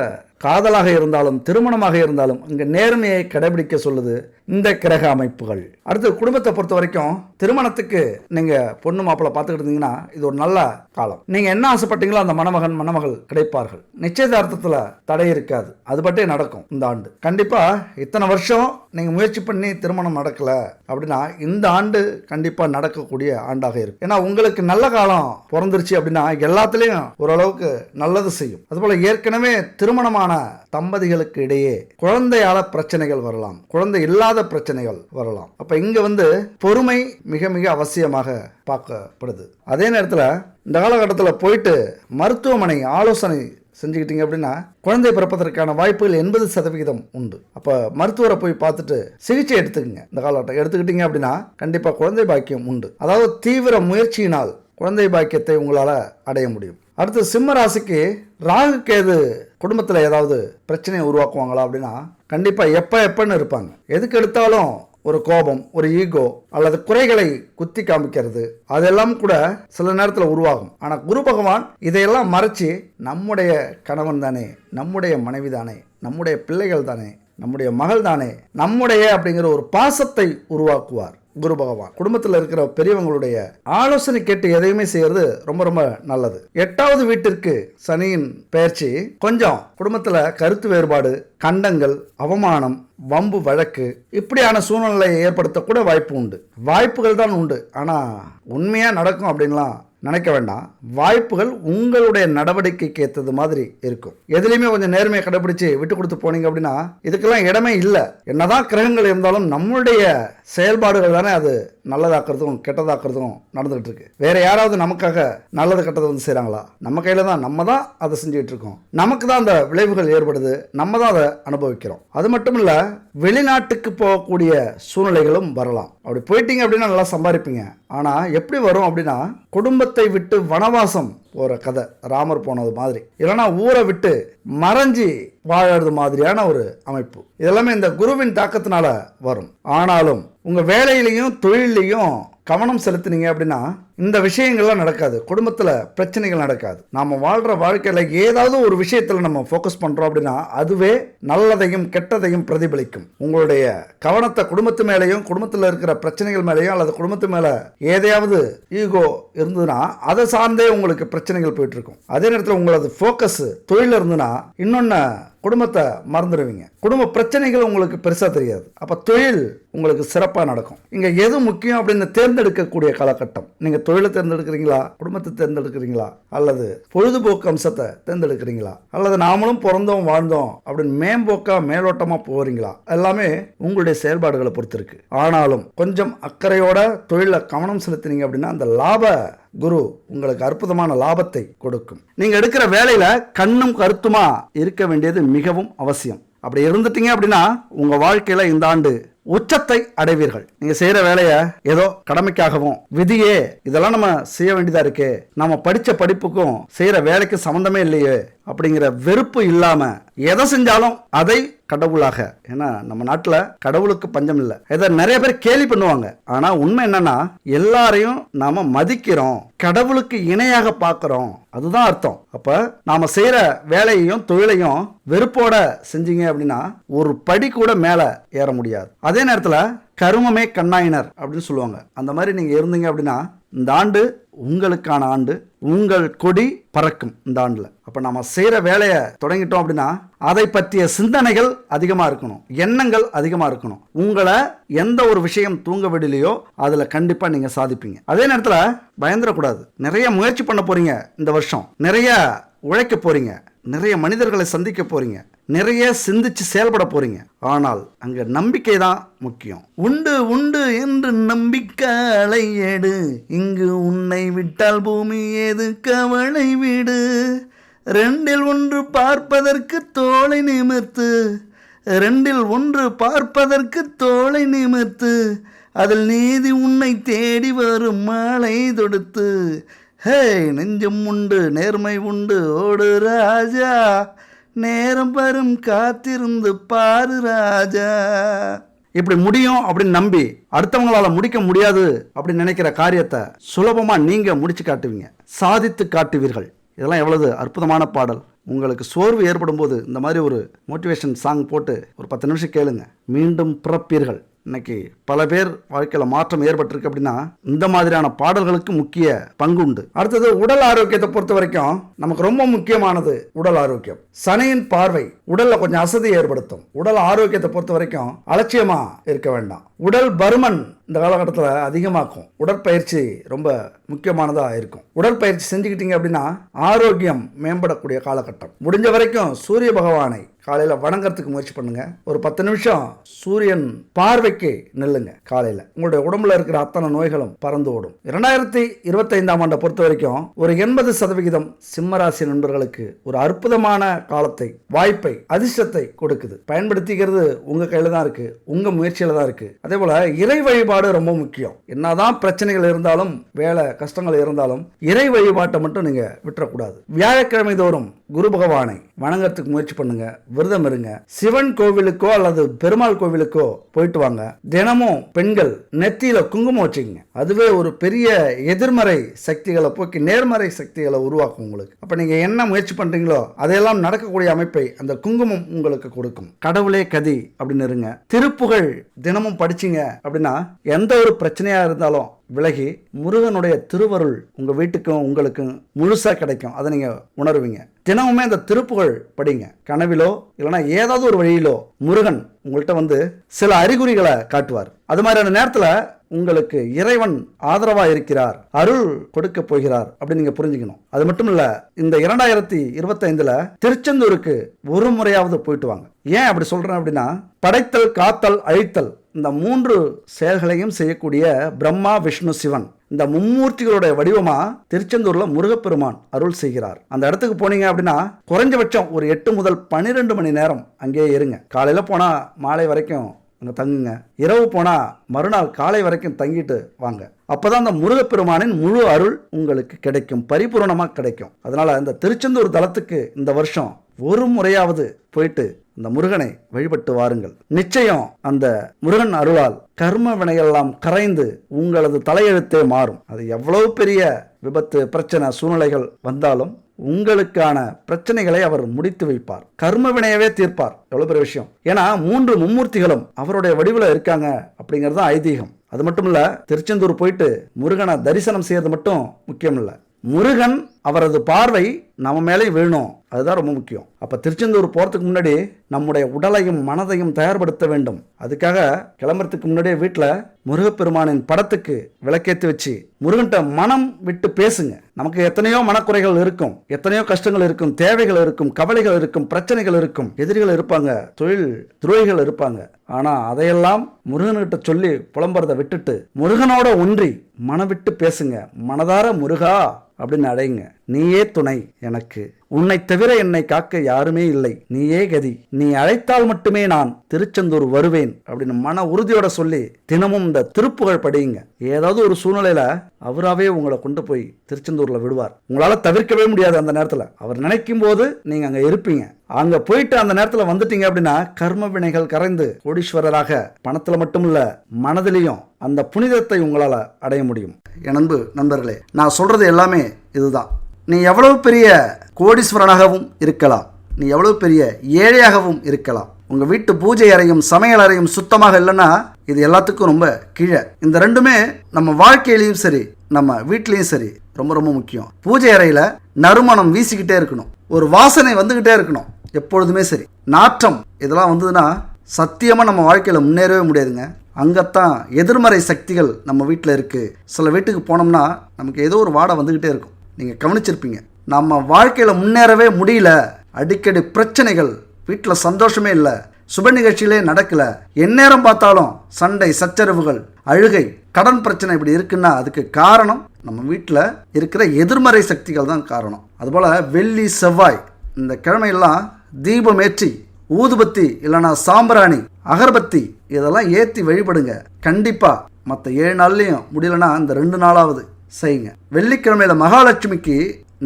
காதலாக இருந்தாலும் திருமணமாக இருந்தாலும் இங்க நேர்மையை கடைபிடிக்க சொல்லுது இந்த கிரக அமைப்புகள். அடுத்து குடும்பத்தை பொறுத்த வரைக்கும் திருமணத்துக்கு நீங்க பொண்ணு மாப்பிள்ளை பார்த்துக்கிட்டு இருந்தீங்கன்னா இது ஒரு நல்ல காலம். நீங்க என்ன ஆசைப்பட்டீங்களோ அந்த மணமகன் மணமகள் கிடைப்பார்கள். நிச்சயதார்த்தத்துல தடை இருக்காது, அது பட்டே நடக்கும். இந்த ஆண்டு கண்டிப்பா இத்தனை வருஷம் நீங்க முயற்சி பண்ணி திருமணம் நடக்கல அப்படின்னா இந்த ஆண்டு கண்டிப்பா நடக்கக்கூடிய ஆண்டாக இருக்கும். ஏன்னா உங்களுக்கு நல்ல காலம் பிறந்துருச்சு அப்படின்னா எல்லாத்துலயும் ஓரளவுக்கு நல்லது செய்யும். அதுபோல ஏற்கனவே திருமணமான தம்பதிகளுக்கு இடையே குழந்தையால பிரச்சனைகள் வரலாம், குழந்தை இல்லாத பிரச்சனைகள் வரலாம். அப்ப இங்க வந்து பொறுமை மிக மிக அவசியமாக பார்க்கப்படுது. அதே நேரத்தில் இந்த காலகட்டத்தில் போயிட்டு மருத்துவமனை ஆலோசனை செஞ்சுக்கிட்டீங்க அப்படின்னா குழந்தை பிறப்பதற்கான வாய்ப்புகள் 80% உண்டு. அப்ப மருத்துவரை போய் பார்த்துட்டு சிகிச்சை எடுத்துக்கங்க. இந்த காலகட்டம் எடுத்துக்கிட்டீங்க அப்படின்னா கண்டிப்பா குழந்தை பாக்கியம் உண்டு. அதாவது தீவிர முயற்சியினால் குழந்தை பாக்கியத்தை உங்களால அடைய முடியும். அடுத்து சிம்ம ராசிக்கு ராகு கேது குடும்பத்தில் ஏதாவது பிரச்சனையை உருவாக்குவாங்களா அப்படின்னா கண்டிப்பா எப்பன்னு இருப்பாங்க. எதுக்கு எடுத்தாலும் ஒரு கோபம், ஒரு ஈகோ அல்லது குறைகளை குத்தி காமிக்கிறது, அதெல்லாம் கூட சில நேரத்தில் உருவாகும். ஆனால் குரு பகவான் இதையெல்லாம் மறைச்சு நம்முடைய கணவன் தானே, நம்முடைய மனைவி தானே, நம்முடைய பிள்ளைகள் தானே, நம்முடைய மகள் தானே, நம்முடைய அப்படிங்கிற ஒரு பாசத்தை உருவாக்குவார் குரு பகவான். குடும்பத்தில் இருக்கிற பெரியவங்களுடைய ஆலோசனை கேட்டு எதையுமே செய்யறது ரொம்ப ரொம்ப நல்லது. 8வது வீட்டிற்கு சனியின் பெயர்ச்சி கொஞ்சம் குடும்பத்தில் கருத்து வேறுபாடு, கண்டங்கள், அவமானம், வம்பு வழக்கு இப்படியான சூழ்நிலையை ஏற்படுத்தக்கூட வாய்ப்பு உண்டு. வாய்ப்புகள் தான் உண்டு, ஆனால் உண்மையாக நடக்கும் அப்படின்லாம் நினைக்க வேண்டாம். வாய்ப்புகள் உங்களுடைய நடவடிக்கைக்கு ஏற்றது மாதிரி இருக்கும். எதுலையுமே கொஞ்சம் நேர்மையை கடைபிடிச்சு விட்டு கொடுத்து போனீங்க அப்படின்னா இதுக்கெல்லாம் இடமே இல்லை. என்னதான் கிரகங்கள் இருந்தாலும் நம்மளுடைய செயல்பாடுகள் தானே அது நல்லதாக்குறதும் கெட்டதாக்குறதும் நடந்துகிட்டு இருக்கு. வேற யாராவது நமக்காக நல்லது கெட்டது வந்து செய்கிறாங்களா? நம்ம கையில தான், நம்ம தான் அதை செஞ்சுக்கிட்டு இருக்கோம். நமக்கு தான் அந்த விளைவுகள் ஏற்படுது, நம்ம தான் அதை அனுபவிக்கிறோம். அது மட்டும் இல்ல, வெளிநாட்டுக்கு போகக்கூடிய சூழ்நிலைகளும் வரலாம். அப்படி போயிட்டீங்க அப்படின்னா நல்லா சம்பாதிப்பீங்க. ஆனா எப்படி வரும் அப்படின்னா குடும்பத்தை விட்டு வனவாசம் போற கதை, ராமர் போனது மாதிரி, இல்லைன்னா ஊரை விட்டு மறைஞ்சி வாழறது மாதிரியான ஒரு அமைப்பு. இதெல்லாமே இந்த குருவின் தாக்கத்தினால வரும். ஆனாலும் உங்க வேலையிலையும் தொழிலையும் கவனம் செலுத்தினீங்க அப்படின்னா இந்த விஷயங்கள்லாம் நடக்காது. குடும்பத்தில் பிரச்சனைகள் நடக்காது. நாம் வாழ்கிற வாழ்க்கையில் ஏதாவது ஒரு விஷயத்தில் நம்ம ஃபோக்கஸ் பண்ணுறோம் அப்படின்னா அதுவே நல்லதையும் கெட்டதையும் பிரதிபலிக்கும். உங்களுடைய கவனத்தை குடும்பத்து மேலேயும், குடும்பத்தில் இருக்கிற பிரச்சனைகள் மேலேயும் அல்லது குடும்பத்து மேலே ஏதையாவது ஈகோ இருந்ததுன்னா அதை சார்ந்தே உங்களுக்கு பிரச்சனைகள் போயிட்டு இருக்கும். அதே நேரத்தில் உங்களது ஃபோக்கஸ் தொழில் இருந்ததுன்னா இன்னொன்று குடும்பத்தை மறந்துடுவீங்க. குடும்ப பிரச்சனைகள் உங்களுக்கு பெருசா தெரியாது. அப்ப தொழில் உங்களுக்கு சிறப்பா நடக்கும். இங்க எது முக்கியம் அப்படின்னு தேர்ந்தெடுக்கக்கூடிய காலகட்டம். நீங்க தொழிலை தேர்ந்தெடுக்கிறீங்களா, குடும்பத்தை தேர்ந்தெடுக்கிறீங்களா, அல்லது பொழுதுபோக்கு அம்சத்தை தேர்ந்தெடுக்கிறீங்களா, அல்லது நாமளும் பிறந்தோம் வாழ்ந்தோம் அப்படின்னு மேம்போக்கா மேலோட்டமா போறீங்களா, எல்லாமே உங்களுடைய செயல்பாடுகளை பொறுத்து இருக்கு. ஆனாலும் கொஞ்சம் அக்கறையோட தொழில கவனம் செலுத்தினீங்க அப்படின்னா அந்த லாப குரு உங்களுக்கு அற்புதமான லாபத்தை கொடுக்கும். நீங்க எடுக்கிற வேலையில கண்ணும் கருத்துமா இருக்க வேண்டியது மிகவும் அவசியம். அப்படி இருந்துட்டீங்க அப்படின்னா உங்க வாழ்க்கையில இந்த ஆண்டு உச்சத்தை அடைவீர்கள். நீங்க செய்யற வேலையை ஏதோ கடமைக்காகவும் விதியே இதெல்லாம் நம்ம செய்ய வேண்டியதா இருக்கே, நம்ம படிச்ச படிப்புக்கும் செய்யற வேலைக்கு சம்பந்தமே இல்லையே அப்படிங்கிற வெறுப்பு இல்லாம எதை செஞ்சாலும் அதை கடவுளாக, ஏன்னா நம்ம நாட்டுல கடவுளுக்கு பஞ்சம் இல்லை. இதை நிறைய பேர் கேலி பண்ணுவாங்க. ஆனா உண்மை என்னன்னா எல்லாரையும் நாம மதிக்கிறோம், கடவுளுக்கு இணையாக பார்க்கிறோம், அதுதான் அர்த்தம். அப்ப நாம செய்யற வேலையையும் தொழிலையும் வெறுப்போட செஞ்சீங்க அப்படின்னா ஒரு படி கூட மேல ஏற முடியாது. அதே நேரத்துல கருமமே கண்ணாயினர் அப்படின்னு சொல்லுவாங்க. அந்த மாதிரி நீங்க இருந்தீங்க அப்படின்னா இந்த ஆண்டு உங்களுக்கான ஆண்டு. உங்கள் கொடி பறக்கும் இந்த ஆண்டுல. அப்ப நம்ம செய்யற வேலையை தொடங்கிட்டோம் அப்படின்னா அதை பற்றிய சிந்தனைகள் அதிகமா இருக்கணும், எண்ணங்கள் அதிகமா இருக்கணும். உங்களை எந்த ஒரு விஷயம் தூங்க விடலையோ அதுல கண்டிப்பா நீங்க சாதிப்பீங்க. அதே நேரத்துல பயந்துடக்கூடாது. நிறைய முயற்சி பண்ண போறீங்க இந்த வருஷம், நிறைய உழைக்க போறீங்க, நிறைய மனிதர்களை சந்திக்க போறீங்க, நிறைய சிந்திச்சு செயல்பட போறீங்க. ஆனால் அங்க நம்பிக்கை தான் முக்கியம். உண்டு உண்டு என்று நம்பிக்கை எடு, இங்கு உன்னை விட்டால் பூமி ஏது கவலை விடு, ரெண்டில் ஒன்று பார்ப்பதற்கு தோளை நிமிர்த்து, ரெண்டில் ஒன்று பார்ப்பதற்கு தோளை நிமிர்த்து, அதில் நீதி உன்னை தேடி வரும் மாலை தொடுத்து, ஹே நெஞ்சம் உண்டு நேர்மை உண்டு ஓடு ராஜா, நேரம் வரும் காத்திருந்து பாரு ராஜா. இப்படி முடியும் அப்படின்னு நம்பி அடுத்தவங்களால முடிக்க முடியாது அப்படின்னு நினைக்கிற காரியத்தை சுலபமா நீங்க முடிச்சு காட்டுவீங்க, சாதித்து காட்டுவீர்கள். இதெல்லாம் எவ்வளவு அற்புதமான பாடல். உங்களுக்கு சோர்வு ஏற்படும் போது இந்த மாதிரி ஒரு மோட்டிவேஷன் சாங் போட்டு ஒரு 10 நிமிஷம் கேளுங்க, மீண்டும் பிறப்பீர்கள். இன்னைக்கு பல பேர் வாழ்க்கையில மாற்றம் ஏற்பட்டிருக்கு அப்படின்னா இந்த மாதிரியான பாடல்களுக்கு முக்கிய பங்கு உண்டு. அடுத்தது உடல் ஆரோக்கியத்தை பொறுத்த வரைக்கும் நமக்கு ரொம்ப முக்கியமானது உடல் ஆரோக்கியம். சனியின் பார்வை உடல்ல கொஞ்சம் அசதியை ஏற்படுத்தும். உடல் ஆரோக்கியத்தை பொறுத்த வரைக்கும் அலட்சியமா இருக்க வேண்டாம். உடல் பருமன் இந்த காலகட்டத்தில் அதிகமாக்கும். உடற்பயிற்சி ரொம்ப முக்கியமானதா இருக்கும். உடற்பயிற்சி செஞ்சுக்கிட்டீங்க அப்படின்னா ஆரோக்கியம் மேம்படக்கூடிய காலகட்டம். முடிஞ்ச வரைக்கும் சூரிய பகவானை காலையில வணங்கறதுக்கு முயற்சி பண்ணுங்க. ஒரு 10 நிமிஷம் சூரியன் பார்வைக்கு நில்லுங்க காலையில. உங்களுடைய உடம்புல இருக்கிற அத்தனை நோய்களும் பறந்து ஓடும். 2025ஆம் ஆண்டை பொறுத்த வரைக்கும் ஒரு 80% சிம்மராசி நண்பர்களுக்கு ஒரு அற்புதமான காலத்தை, வாய்ப்பை, அதிர்ஷ்டத்தை கொடுக்குது. பயன்படுத்திக்கிறது உங்க கையில தான் இருக்கு, உங்க முயற்சியில தான் இருக்கு. அதே போல இறை வழிபாடு ரொம்ப முக்கியம். என்னதான் பிரச்சனைகள் இருந்தாலும், வேலை கஷ்டங்கள் இருந்தாலும் இறை வழிபாட்டை மட்டும் நீங்க விட்டுறக்கூடாது. வியாழக்கிழமை தோறும் குரு பகவானை வணங்கறதுக்கு முயற்சி பண்ணுங்க, விரதம் இருங்க. சிவன் கோவிலுக்கோ அல்லது பெருமாள் கோவிலுக்கோ போயிட்டு வாங்க. தினமும் பெண்கள் நெத்தியில குங்குமம் வச்சுக்கங்க. அதுவே ஒரு பெரிய எதிர்மறை சக்திகளை போக்கி நேர்மறை சக்திகளை உருவாக்கும் உங்களுக்கு. அப்ப நீங்க என்ன முயற்சி பண்றீங்களோ அதையெல்லாம் நடக்கக்கூடிய அமைப்பை அந்த குங்குமம் உங்களுக்கு கொடுக்கும். கடவுளே கதி அப்படின்னு இருங்க. திருப்புகழ் தினமும் படிச்சீங்க அப்படின்னா எந்த ஒரு பிரச்சனையா இருந்தாலும் விலகி முருகனுடைய திருவருள் உங்க வீட்டுக்கும் உங்களுக்கும் முழுசா கிடைக்கும். அதை நீங்க உணர்வீங்க. தினமுமே அந்த திருப்புகழ் படிங்க. கனவிலோ இல்லைன்னா ஏதாவது ஒரு வழியிலோ முருகன் உங்கள்கிட்ட வந்து சில அறிகுறிகளை காட்டுவார். அது மாதிரியான நேரத்துல உங்களுக்கு இறைவன் ஆதரவா இருக்கிறார், அருள் கொடுக்க போகிறார் அப்படின்னு நீங்க புரிஞ்சுக்கணும். அது மட்டும் இல்ல, இந்த 2025ல திருச்செந்தூருக்கு ஒரு முறையாவது போயிட்டு வாங்க. ஏன் அப்படி சொல்றேன் அப்படின்னா படைத்தல், காத்தல், அழித்தல் இந்த 3 செயல்களையும் செய்யக்கூடிய பிரம்மா, விஷ்ணு, சிவன் இந்த மும்மூர்த்திகளுடைய வடிவமா திருச்செந்தூர்ல முருகப்பெருமான் அருள் செய்கிறார். அந்த இடத்துக்கு போனீங்க அப்படின்னா குறைஞ்சபட்சம் ஒரு 8 முதல் 12 மணி நேரம் அங்கேயே இருங்க. காலையில போனா மாலை வரைக்கும் அங்க தங்குங்க. இரவு போனா மறுநாள் காலை வரைக்கும் தங்கிட்டு வாங்க. அப்பதான் அந்த முருகப்பெருமானின் முழு அருள் உங்களுக்கு கிடைக்கும், பரிபூர்ணமா கிடைக்கும். அதனால இந்த திருச்செந்தூர் தலத்துக்கு இந்த வருஷம் ஒரு முறையாவது போயிட்டு அந்த முருகனை வழிபட்டு வாருங்கள். நிச்சயம் அந்த முருகன் அருளால் கர்ம வினையெல்லாம் கரைந்து உங்களது தலையெழுத்தே மாறும். அது எவ்வளவு பெரிய விபத்து, பிரச்சனை, சூழ்நிலைகள் வந்தாலும் உங்களுக்கான பிரச்சனைகளை அவர் முடித்து வைப்பார். கர்ம வினையவே தீர்ப்பார். எவ்வளவு பெரிய விஷயம். ஏன்னா 3 மும்மூர்த்திகளும் அவருடைய வடிவில் இருக்காங்க அப்படிங்கிறது ஐதீகம். அது மட்டும் இல்ல, திருச்செந்தூர் போயிட்டு முருகனை தரிசனம் செய்யறது மட்டும் முக்கியம் இல்ல, முருகன் அவரது பார்வை நம்ம மேலே விழணும். அதுதான் ரொம்ப முக்கியம். அப்போ திருச்செந்தூர் போகிறதுக்கு முன்னாடி நம்முடைய உடலையும் மனதையும் தயார்படுத்த வேண்டும். அதுக்காக கிளம்புறதுக்கு முன்னாடியே வீட்டில் முருகப்பெருமானின் படத்துக்கு விளக்கேற்றி வச்சு முருகன்ட்ட மனம் விட்டு பேசுங்க. நமக்கு எத்தனையோ மனக்குறைகள் இருக்கும், எத்தனையோ கஷ்டங்கள் இருக்கும், தேவைகள் இருக்கும், கவலைகள் இருக்கும், பிரச்சனைகள் இருக்கும், எதிரிகள் இருப்பாங்க, தொழில் துரோகிகள் இருப்பாங்க. ஆனா அதையெல்லாம் முருகன்கிட்ட சொல்லி புலம்புறதை விட்டுட்டு முருகனோட ஒன்றி மனம் விட்டு பேசுங்க. மனதார முருகா அப்படின்னு அடையுங்க. நீயே துணை எனக்கு, உன்னை தவிர என்னை காக்க யாருமே இல்லை, நீயே கதி, நீ அழைத்தால் மட்டுமே நான் திருச்செந்தூர் வருவேன் அப்படின்னு மன உறுதியோட சொல்லி தினமும் இந்த திருப்புகழ் படியுங்க. ஏதாவது ஒரு சூழ்நிலையில அவராவே உங்களை கொண்டு போய் திருச்செந்தூர்ல விடுவார். உங்களால தவிர்க்கவே முடியாது. அந்த நேரத்துல அவர் நினைக்கும் போது நீங்க அங்க இருப்பீங்க. அங்க போயிட்டு அந்த நேரத்துல வந்துட்டீங்க அப்படின்னா கர்ம வினைகள் கரைந்து கோடீஸ்வரராக பணத்துல மட்டும் இல்ல மனதிலையும் அந்த புனிதத்தை உங்களால அடைய முடியும். என் அன்பு நண்பர்களே, நான் சொல்றது எல்லாமே இதுதான். நீ எவ்வளவு பெரிய கோடீஸ்வரனாகவும் இருக்கலாம், நீ எவ்வளவு பெரிய ஏழையாகவும் இருக்கலாம். உங்க வீட்டு பூஜை அறையும் சமையல் அறையும் சுத்தமாக இல்லைன்னா இது எல்லாத்துக்கும் ரொம்ப கீழே. இந்த ரெண்டுமே நம்ம வாழ்க்கையிலையும் சரி நம்ம வீட்லயும் சரி ரொம்ப ரொம்ப முக்கியம். பூஜை அறையில நறுமணம் வீசிக்கிட்டே இருக்கணும், ஒரு வாசனை வந்துகிட்டே இருக்கணும் எப்பொழுதுமே சரி. நாற்றம் இதெல்லாம் வந்ததுன்னா சத்தியமா நம்ம வாழ்க்கையில முன்னேறவே முடியாதுங்க. அங்கத்தான் எதிர்மறை சக்திகள் நம்ம வீட்டில் இருக்கு. சில வீட்டுக்கு போனோம்னா நமக்கு ஏதோ ஒரு வாடை வந்துகிட்டே இருக்கும். நீங்க கவனிச்சிருப்பீங்க. நம்ம வாழ்க்கையில முன்னேறவே முடியல, அடிக்கடி பிரச்சனைகள், வீட்டில் சந்தோஷமே இல்லை, சுப நிகழ்ச்சியிலே நடக்கல, எந்நேரம் பார்த்தாலும் சண்டை சச்சரவுகள், அழுகை, கடன் பிரச்சனை இப்படி இருக்குன்னா அதுக்கு காரணம் நம்ம வீட்டில் இருக்கிற எதிர்மறை சக்திகள் தான் காரணம். அதுபோல் வெள்ளி செவ்வாய் இந்த கிழமையெல்லாம் தீபம் ஏற்றி ஊதுபத்தி இல்லைனா சாம்பிராணி அகர்பத்தி இதெல்லாம் ஏற்றி வழிபடுங்க. கண்டிப்பாக மற்ற 7 நாள்லையும் முடியலன்னா இந்த 2 நாளாவது செய்யுங்க. வெள்ளிக்கிழமையில மகாலட்சுமிக்கு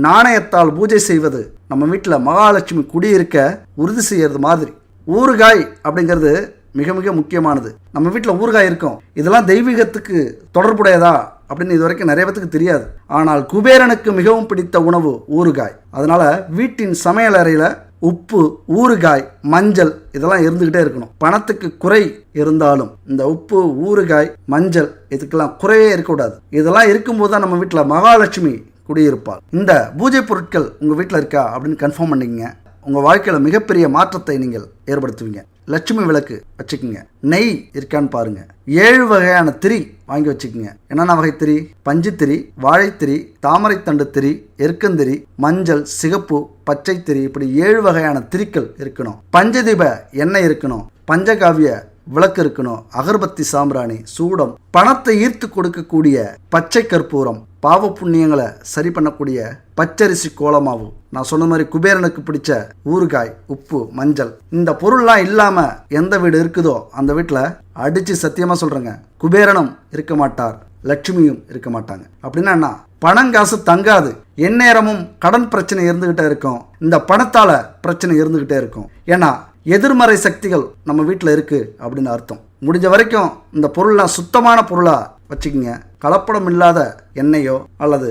நாணயத்தால் பூஜை செய்வது நம்ம வீட்டில் மகாலட்சுமி குடியிருக்க உறுதி செய்யறது மாதிரி. ஊறுகாய் அப்படிங்கிறது மிக மிக முக்கியமானது. நம்ம வீட்டில் ஊறுகாய் இருக்கும், இதெல்லாம் தெய்வீகத்துக்கு தொடர்புடையதா அப்படின்னு இது வரைக்கும் நிறைய பேத்துக்கு தெரியாது. ஆனால் குபேரனுக்கு மிகவும் பிடித்த உணவு ஊறுகாய். அதனால வீட்டின் சமையல் அறையில உப்பு, ஊறுகாய், மஞ்சள் இதெல்லாம் இருந்துகிட்டே இருக்கணும். பணத்துக்கு குறை இருந்தாலும் இந்த உப்பு, ஊறுகாய், மஞ்சள் இதுக்கெல்லாம் குறையே இருக்கக்கூடாது. இதெல்லாம் இருக்கும்போது தான் நம்ம வீட்டில் மகாலட்சுமி குடியிருப்பாள். இந்த பூஜை பொருட்கள் உங்க வீட்டில் இருக்கா அப்படின்னு கன்ஃபார்ம் பண்ணிக்கங்க. உங்க வாழ்க்கையில மிகப்பெரிய மாற்றத்தை நீங்கள் ஏற்படுத்துவீங்க. லட்சுமி விளக்கு வச்சுக்கோங்க. நெய் இருக்கான்னு பாருங்க. 7 வகையான திரி வாங்கி வச்சுக்கோங்க. என்னென்ன வகை திரி? பஞ்சு திரி, வாழைத்திரி, தாமரைத்தண்டு திரி, எருக்கந்திரி, மஞ்சள், சிகப்பு, பச்சை திரி, இப்படி 7 வகையான திரிக்கள் இருக்கணும். பஞ்சதீப எண்ணெய் இருக்கணும். பஞ்சகாவிய விளக்கு இருக்கணும். அகர்பத்தி, சாம்பிராணி, சூடம், பணத்தை ஈர்த்து கொடுக்கக்கூடிய பச்சை கற்பூரம், பாவ புண்ணியங்களை சரி பண்ணக்கூடிய பச்சரிசி கோலமாவு, நான் சொன்ன மாதிரி குபேரனுக்கு பிடிச்ச ஊறுகாய், உப்பு, மஞ்சள். இந்த பொருள்லாம் இல்லாம எந்த வீடு இருக்குதோ அந்த வீட்டில் அடிச்சு சத்தியமா சொல்றேங்க, குபேரனும் இருக்க மாட்டார், லட்சுமியும் இருக்க மாட்டாங்க. அப்படின்னா என்ன? பணங்காசு தங்காது. எந்நேரமும் கடன் பிரச்சனை இருந்துகிட்டே இருக்கும். இந்த பணத்தால பிரச்சனை இருந்துகிட்டே இருக்கும். ஏன்னா எதிர்மறை சக்திகள் நம்ம வீட்டில் இருக்கு அப்படின்னு அர்த்தம். முடிஞ்ச வரைக்கும் இந்த பொருள்லாம் சுத்தமான பொருளா வச்சுக்கோங்க. கலப்படம் இல்லாத எண்ணெயோ அல்லது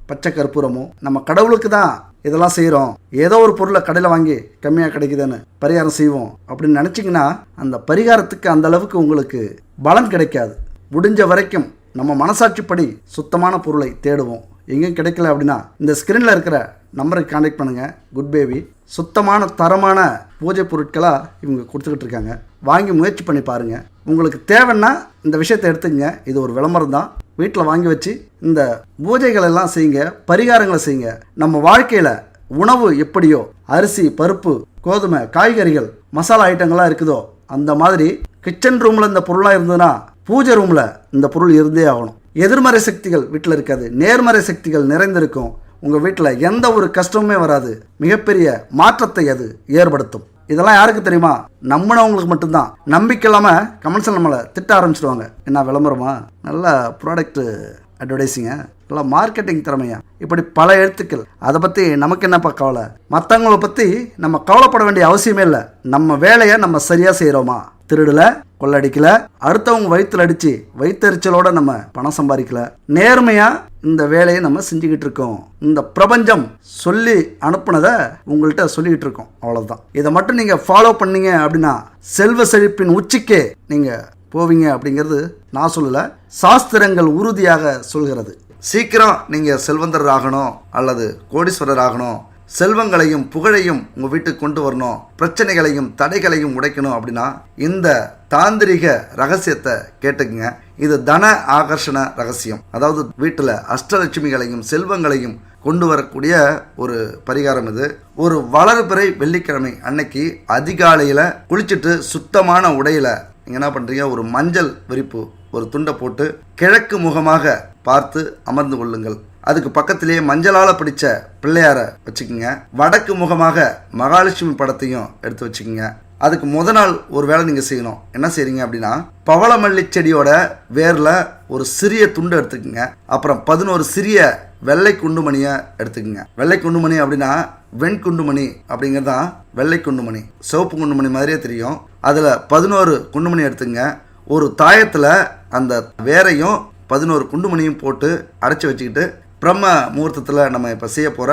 பச்சை கற்பூரமோ. நம்ம கடவுளுக்கு தான் இதெல்லாம் செய்கிறோம், ஏதோ ஒரு பொருளை கடையில் வாங்கி கம்மியாக கிடைக்குதுன்னு பரிகாரம் செய்வோம் அப்படின்னு நினச்சிங்கன்னா அந்த பரிகாரத்துக்கு அந்த அளவுக்கு உங்களுக்கு பலன் கிடைக்காது. முடிஞ்ச வரைக்கும் நம்ம மனசாட்சிப்படி சுத்தமான பொருளை தேடுவோம். எங்கேயும் கிடைக்கல அப்படின்னா இந்த ஸ்க்ரீனில் இருக்கிற நம்பருக்கு கான்டாக்ட் பண்ணுங்கள். குட் பேபி சுத்தமான தரமான பூஜை பொருட்களாக இவங்க கொடுத்துக்கிட்டு இருக்காங்க. வாங்கி முயற்சி பண்ணி பாருங்கள். உங்களுக்கு தேவைன்னா இந்த விஷயத்தை எடுத்துங்க. இது ஒரு விளம்பரம் தான். வீட்டில் வாங்கி வச்சு இந்த பூஜைகள் எல்லாம் செய்யுங்க, பரிகாரங்களை செய்யுங்க. நம்ம வாழ்க்கையில் உணவு எப்படியோ அரிசி, பருப்பு, கோதுமை, காய்கறிகள், மசாலா ஐட்டங்கள்லாம் இருக்குதோ அந்த மாதிரி கிச்சன் ரூமில் இந்த பொருளாக இருந்ததுன்னா பூஜை ரூமில் இந்த பொருள் இருந்தே ஆகணும். எதிர்மறை சக்திகள் வீட்டில் இருக்காது, நேர்மறை சக்திகள் நிறைந்திருக்கும். உங்கள் வீட்டில் எந்த ஒரு கஷ்டமுமே வராது. மிகப்பெரிய மாற்றத்தை அது ஏற்படுத்தும். இதெல்லாம் யாருக்கு தெரியுமா? நம்பினவங்களுக்கு மட்டும்தான். நம்பிக்கை இல்லாமல் கமெண்ட்ஸில் நம்மளை திட்ட ஆரம்பிச்சிடுவாங்க. என்ன விளம்பரமா, நல்ல ப்ராடக்ட்டு அட்வர்டைஸிங்க, நல்லா மார்க்கெட்டிங் திறமையா, இப்படி பல எழுத்துக்கள். அதை பற்றி நமக்கு என்னப்பா கவலை? மற்றவங்களை பற்றி நம்ம கவலைப்பட வேண்டிய அவசியமே இல்லை. நம்ம வேலையை நம்ம சரியாக செய்கிறோமா? திருடல, கொள்ளடிக்கல, அடுத்தவங்க வயிற்றுல அடித்து வயிற்றெரிச்சலோட நம்ம பணம் சம்பாதிக்கல, நேர்மையாக இந்த வேலையை நம்ம செஞ்சுக்கிட்டு இருக்கோம். இந்த பிரபஞ்சம் சொல்லி அனுப்புனதை உங்கள்கிட்ட சொல்லிக்கிட்டு இருக்கோம். அவ்வளோதான். இதை மட்டும் நீங்கள் ஃபாலோ பண்ணீங்க அப்படின்னா செல்வ செழிப்பின் உச்சிக்கே நீங்கள் போவீங்க அப்படிங்கிறது நான் சொல்லலை, சாஸ்திரங்கள் உறுதியாக சொல்கிறது. சீக்கிரம் நீங்கள் செல்வந்தர் ஆகணும் அல்லது கோடீஸ்வரர் ஆகணும், செல்வங்களையும் புகழையும் உங்கள் வீட்டுக்கு கொண்டு வரணும், பிரச்சனைகளையும் தடைகளையும் உடைக்கணும் அப்படின்னா இந்த தாந்திரிக ரகசியத்தை கேட்டுக்குங்க. இது தன ஆகர்ஷண ரகசியம். அதாவது வீட்டில் அஷ்டலட்சுமிகளையும் செல்வங்களையும் கொண்டு வரக்கூடிய ஒரு பரிகாரம் இது. ஒரு வளர்பிறை வெள்ளிக்கிழமை அன்னைக்கு அதிகாலையில் குளிச்சுட்டு சுத்தமான உடையில் நீங்கள் என்ன பண்ணுறீங்க, ஒரு மஞ்சள் விரிப்பு ஒரு துண்டை போட்டு கிழக்கு முகமாக பார்த்து அமர்ந்து கொள்ளுங்கள். அதுக்கு பக்கத்திலேயே மஞ்சளால் பிடிச்ச பிள்ளையாரை வச்சுக்கோங்க. வடக்கு முகமாக மகாலட்சுமி படத்தையும் எடுத்து வச்சுக்கோங்க. அதுக்கு நாள் ஒரு வேளை நீங்கள் செய்யணும். என்ன செய்றீங்க அப்படின்னா, பவளமல்லி செடியோட வேரில் ஒரு சிறிய துண்டு எடுத்துக்கோங்க. அப்புறம் 11 சிறிய வெள்ளை குண்டுமணியை எடுத்துக்கோங்க. வெள்ளை குண்டுமணி அப்படின்னா வெண்குண்டுமணி அப்படிங்கிறது தான் வெள்ளை குண்டுமணி. சிவப்பு குண்டுமணி மாதிரியே தெரியும். அதில் 11 குண்டுமணி எடுத்துங்க. ஒரு தாயத்தில் அந்த வேரையும் 11 குண்டுமணியும் போட்டு அடைச்சி வச்சுக்கிட்டு பிரம்ம முகூர்த்தத்தில் நம்ம இப்போ செய்ய போகிற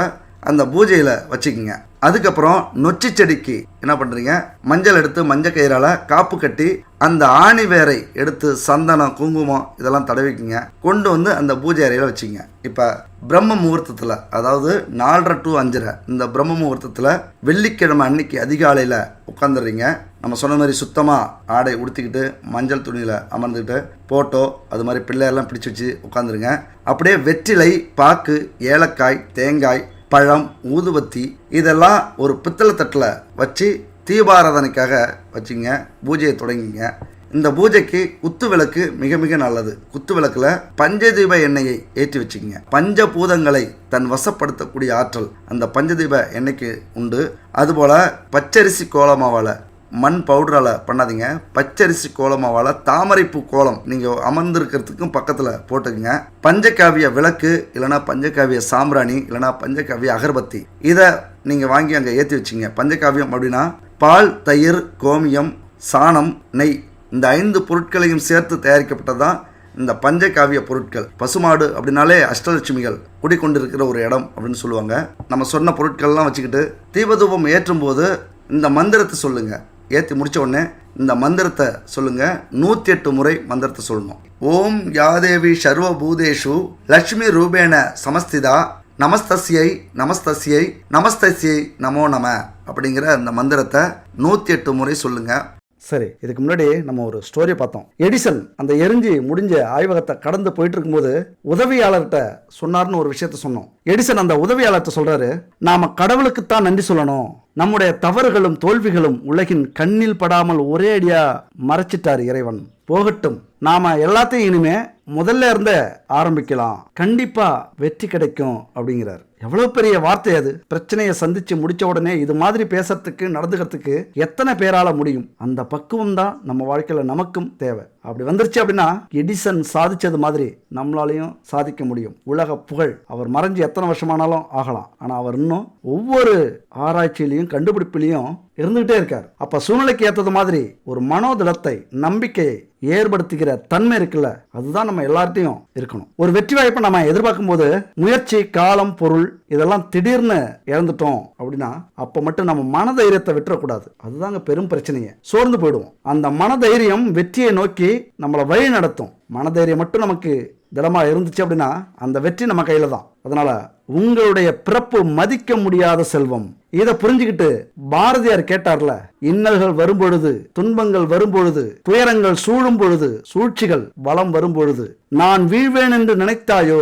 அந்த பூஜையில் வச்சுக்கிங்க. அதுக்கப்புறம் நொச்சி செடிக்கு என்ன பண்ணுறீங்க, மஞ்சள் எடுத்து மஞ்சள் கயிறால் காப்பு கட்டி அந்த ஆணி வேரை எடுத்து சந்தனம் குங்குமம் இதெல்லாம் தடவிக்குங்க. கொண்டு வந்து அந்த பூஜை அறையில் வச்சுங்க. இப்போ பிரம்ம முகூர்த்தத்தில், அதாவது 4:30 to 5:30 இந்த பிரம்ம முகூர்த்தத்தில் வெள்ளிக்கிழமை அன்னைக்கு அதிகாலையில் உட்காந்துடுறீங்க. நம்ம சொன்ன மாதிரி சுத்தமாக ஆடை உடுத்திக்கிட்டு மஞ்சள் துணியில் அமர்ந்துக்கிட்டு போட்டோ அது மாதிரி பிள்ளையெல்லாம் பிடிச்சி வச்சு உட்காந்துருங்க. அப்படியே வெற்றிலை, பாக்கு, ஏலக்காய், தேங்காய், பழம், ஊதுபத்தி இதெல்லாம் ஒரு பித்தளை தட்டில் வச்சு தீபாராதனைக்காக வச்சுங்க. பூஜையை தொடங்கிங்க. இந்த பூஜைக்கு குத்து விளக்கு மிக மிக நல்லது. குத்து விளக்கில் பஞ்சதீப எண்ணெயை ஏற்றி வச்சுக்கோங்க. பஞ்சபூதங்களை தன் வசப்படுத்தக்கூடிய ஆற்றல் அந்த பஞ்சதீப எண்ணெய்க்கு உண்டு. அதுபோல் பச்சரிசி கோலமாவால், மண் பவுடரால் பண்ணாதீங்க, பச்சரிசி கோலமாவால் தாமரைப்பூ கோலம் நீங்கள் அமர்ந்திருக்கிறதுக்கும் பக்கத்தில் போட்டுக்குங்க. பஞ்சகாவிய விளக்கு இல்லைனா பஞ்சகாவிய சாம்பிராணி இல்லைனா பஞ்சகாவிய அகர்பத்தி இதை நீங்கள் வாங்கி அங்கே ஏற்றி வச்சிங்க. பஞ்சகாவியம் அப்படின்னா பால், தயிர், கோமியம், சாணம், நெய் இந்த 5 பொருட்களையும் சேர்த்து தயாரிக்கப்பட்டதான் இந்த பஞ்சகாவிய பொருட்கள். பசுமாடு அப்படின்னாலே அஷ்டலட்சுமிகள் குடிக்கொண்டிருக்கிற ஒரு இடம் அப்படின்னு சொல்லுவாங்க. நம்ம சொன்ன பொருட்கள்லாம் வச்சுக்கிட்டு தீபதூபம் ஏற்றும் போது இந்த மந்திரத்தை சொல்லுங்கள். ஏற்றி முடித்த உடனே இந்த மந்திரத்தை சொல்லுங்கள். 108 முறை மந்திரத்தை சொல்லணும். ஓம் யாதேவி சர்வபூதேஷு லக்ஷ்மி ரூபேண சமஸ்திதா நமஸ்தஸ்யை நமஸ்தஸ்யை நமஸ்தஸ்யை நமோ நம அப்படிங்கிற அந்த மந்திரத்தை 108 முறை சொல்லுங்கள். சரி, இதுக்கு முன்னாடி நம்ம ஒரு ஸ்டோரி பார்த்தோம். எடிசன் அந்த எரிஞ்சு முடிஞ்ச ஆய்வகத்தை கடந்து போயிட்டு இருக்கும்போது உதவியாளர்கிட்ட சொன்னார்னு ஒரு விஷயத்த சொன்னோம். எடிசன் அந்த உதவியாளர்கிட்ட சொல்றாரு, நாம கடவுளுக்குத்தான் நன்றி சொல்லணும். நம்முடைய தவறுகளும் தோல்விகளும் உலகின் கண்ணில் படாமல் ஒரே அடியா மறைச்சிட்டார் இறைவன். போகட்டும், நாம எல்லாத்தையும் இனிமே முதல்ல இருந்தே ஆரம்பிக்கலாம், கண்டிப்பா வெற்றி கிடைக்கும் அப்படிங்கிறார். எவ்வளவு பெரிய வார்த்தை அது. பிரச்சனையை சந்திச்சு முடிச்ச உடனே இது மாதிரி பேசுறதுக்கு நடந்துக்கிறதுக்கு எத்தனை பேரால முடியும்? அந்த பக்குவம் தான் நம்ம வாழ்க்கையில நமக்கும் தேவை. அப்படி வந்துருச்சு அப்படின்னா எடிசன் சாதிச்சது மாதிரி நம்மளாலையும் சாதிக்க முடியும். உலக புகழ் அவர் மறைஞ்சு எத்தனை வருஷமானாலும் ஆகலாம். ஆனா அவர் இன்னும் ஒவ்வொரு ஆராய்ச்சியிலையும் கண்டுபிடிப்பிலையும் இருந்துகிட்டே இருக்கார். அப்ப சூழ்நிலைக்கு ஏற்றது மாதிரி ஒரு மனோதிடத்தை, நம்பிக்கையை ஏற்படுத்துகிற தன்மை இருக்குல்ல, அதுதான் நம்ம எல்லார்ட்டையும் இருக்கணும். ஒரு வெற்றி வாய்ப்பை நம்ம எதிர்பார்க்கும் போது முயற்சி, காலம், பொருள் இதெல்லாம் திடீர்னு இழந்துட்டோம் அப்படின்னா அப்ப மட்டும் நம்ம மனதைரியத்தை விட்டுறக்கூடாது. அதுதாங்க பெரும் பிரச்சனையே. சோர்ந்து போயிடுவோம். அந்த மனதைரியம் வெற்றியை நோக்கி நம்மளை வழி நடத்தும். மனதைரியம் மட்டும் நமக்கு திடமா இருந்துச்சு அப்படின்னா அந்த வெற்றி நம்ம கையில தான். அதனால உங்களுடைய பிறப்பு மதிக்க முடியாத செல்வம். இதை புரிஞ்சுக்கிட்டு பாரதியார் கேட்டார்ல, இன்னல்கள் வரும்பொழுது, துன்பங்கள் வரும்பொழுது, துயரங்கள் சூழும் பொழுது, சூழ்ச்சிகள் வலம் வரும்பொழுது நான் வீழ்வேன் என்று நினைத்தாயோ?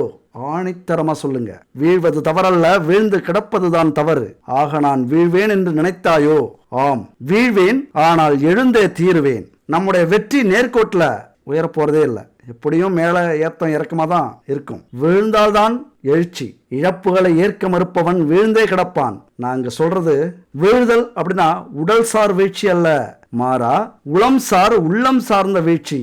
ஆணித்தரமா சொல்லுங்க. வீழ்வது தவறல்ல, வீழ்ந்து கிடப்பதுதான் தவறு. ஆக நான் வீழ்வேன் என்று நினைத்தாயோ? ஆம், வீழ்வேன், ஆனால் எழுந்தே தீருவேன். நம்முடைய வெற்றி நேர்கோட்டில் உயர போறதே இல்லை. எப்படியும் மேல ஏத்தம் இறக்கமா தான் இருக்கும். வீழ்ந்தால்தான் எழுச்சி. இழப்புகளை ஏற்க மறுப்பவன் வீழ்ந்தே கிடப்பான். நாங்க சொல்றது வீழ்தல் அப்படின்னா உடல் சார் வீழ்ச்சி அல்ல, மாறா உளம் சார், உள்ளம் சார்ந்த வீழ்ச்சி,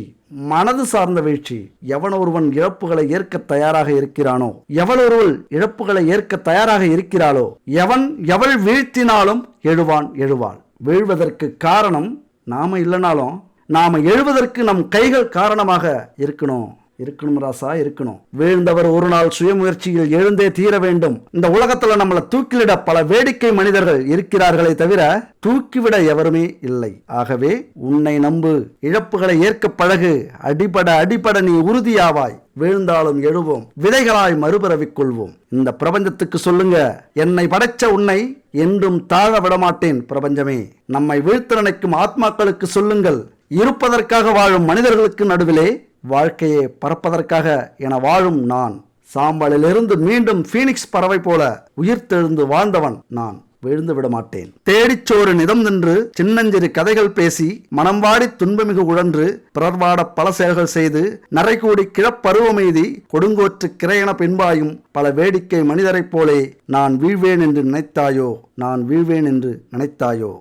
மனது சார்ந்த வீழ்ச்சி. எவன் ஒருவன் இழப்புகளை ஏற்க தயாராக இருக்கிறானோ, எவள் ஒருவள் இழப்புகளை ஏற்க தயாராக இருக்கிறாளோ, எவள் வீழ்த்தினாலும் எழுவான், எழுவாள். வீழ்வதற்கு காரணம் நாம இல்லைனாலும் நாம எழுவதற்கு நம் கைகள் காரணமாக இருக்கணும் ராசா, இருக்கணும். வீழ்ந்தவர் ஒரு நாள் சுயமுயற்சியில் எழுந்தே தீர வேண்டும். இந்த உலகத்துல நம்மளை தூக்கிலிட பல வேடிக்கை மனிதர்கள் இருக்கிறார்களே தவிர தூக்கிவிட எவருமே இல்லை. ஆகவே உன்னை நம்பு, இழப்புகளை ஏற்க பழகு, அடிபட அடிபட நீ உறுதியாவாய். வீழ்ந்தாலும் எழுவோம், விதைகளாய் மறுபிறவிக் கொள்வோம். இந்த பிரபஞ்சத்துக்கு சொல்லுங்க, என்னை படைச்ச உன்னை என்றும் தாழ விடமாட்டேன் பிரபஞ்சமே. நம்மை வீழ்த்த நினைக்கும் ஆத்மாக்களுக்கு சொல்லுங்கள், இருப்பதற்காக வாழும் மனிதர்களுக்கு நடுவிலே வாழ்க்கையை பறப்பதற்காக என வாழும் நான். சாம்பலிலிருந்து மீண்டும் பீனிக்ஸ் பறவை போல உயிர்த்தெழுந்து வாழ்ந்தவன் நான். விழுந்து விட மாட்டேன். தேடிச்சோறு நிதம் நின்று சின்னஞ்சிறு கதைகள் பேசி மனம் வாடி துன்பமிகு உழன்று பிறர்வாட பல செயல்கள் செய்து நரைகூடி கிழப்பருவமெய்தி கொடுங்கோற்று கிரையென பின்பாயும் பல வேடிக்கை மனிதரைப் போலே நான் வீழ்வேன் என்று நினைத்தாயோ, நான் வீழ்வேன் என்று நினைத்தாயோ.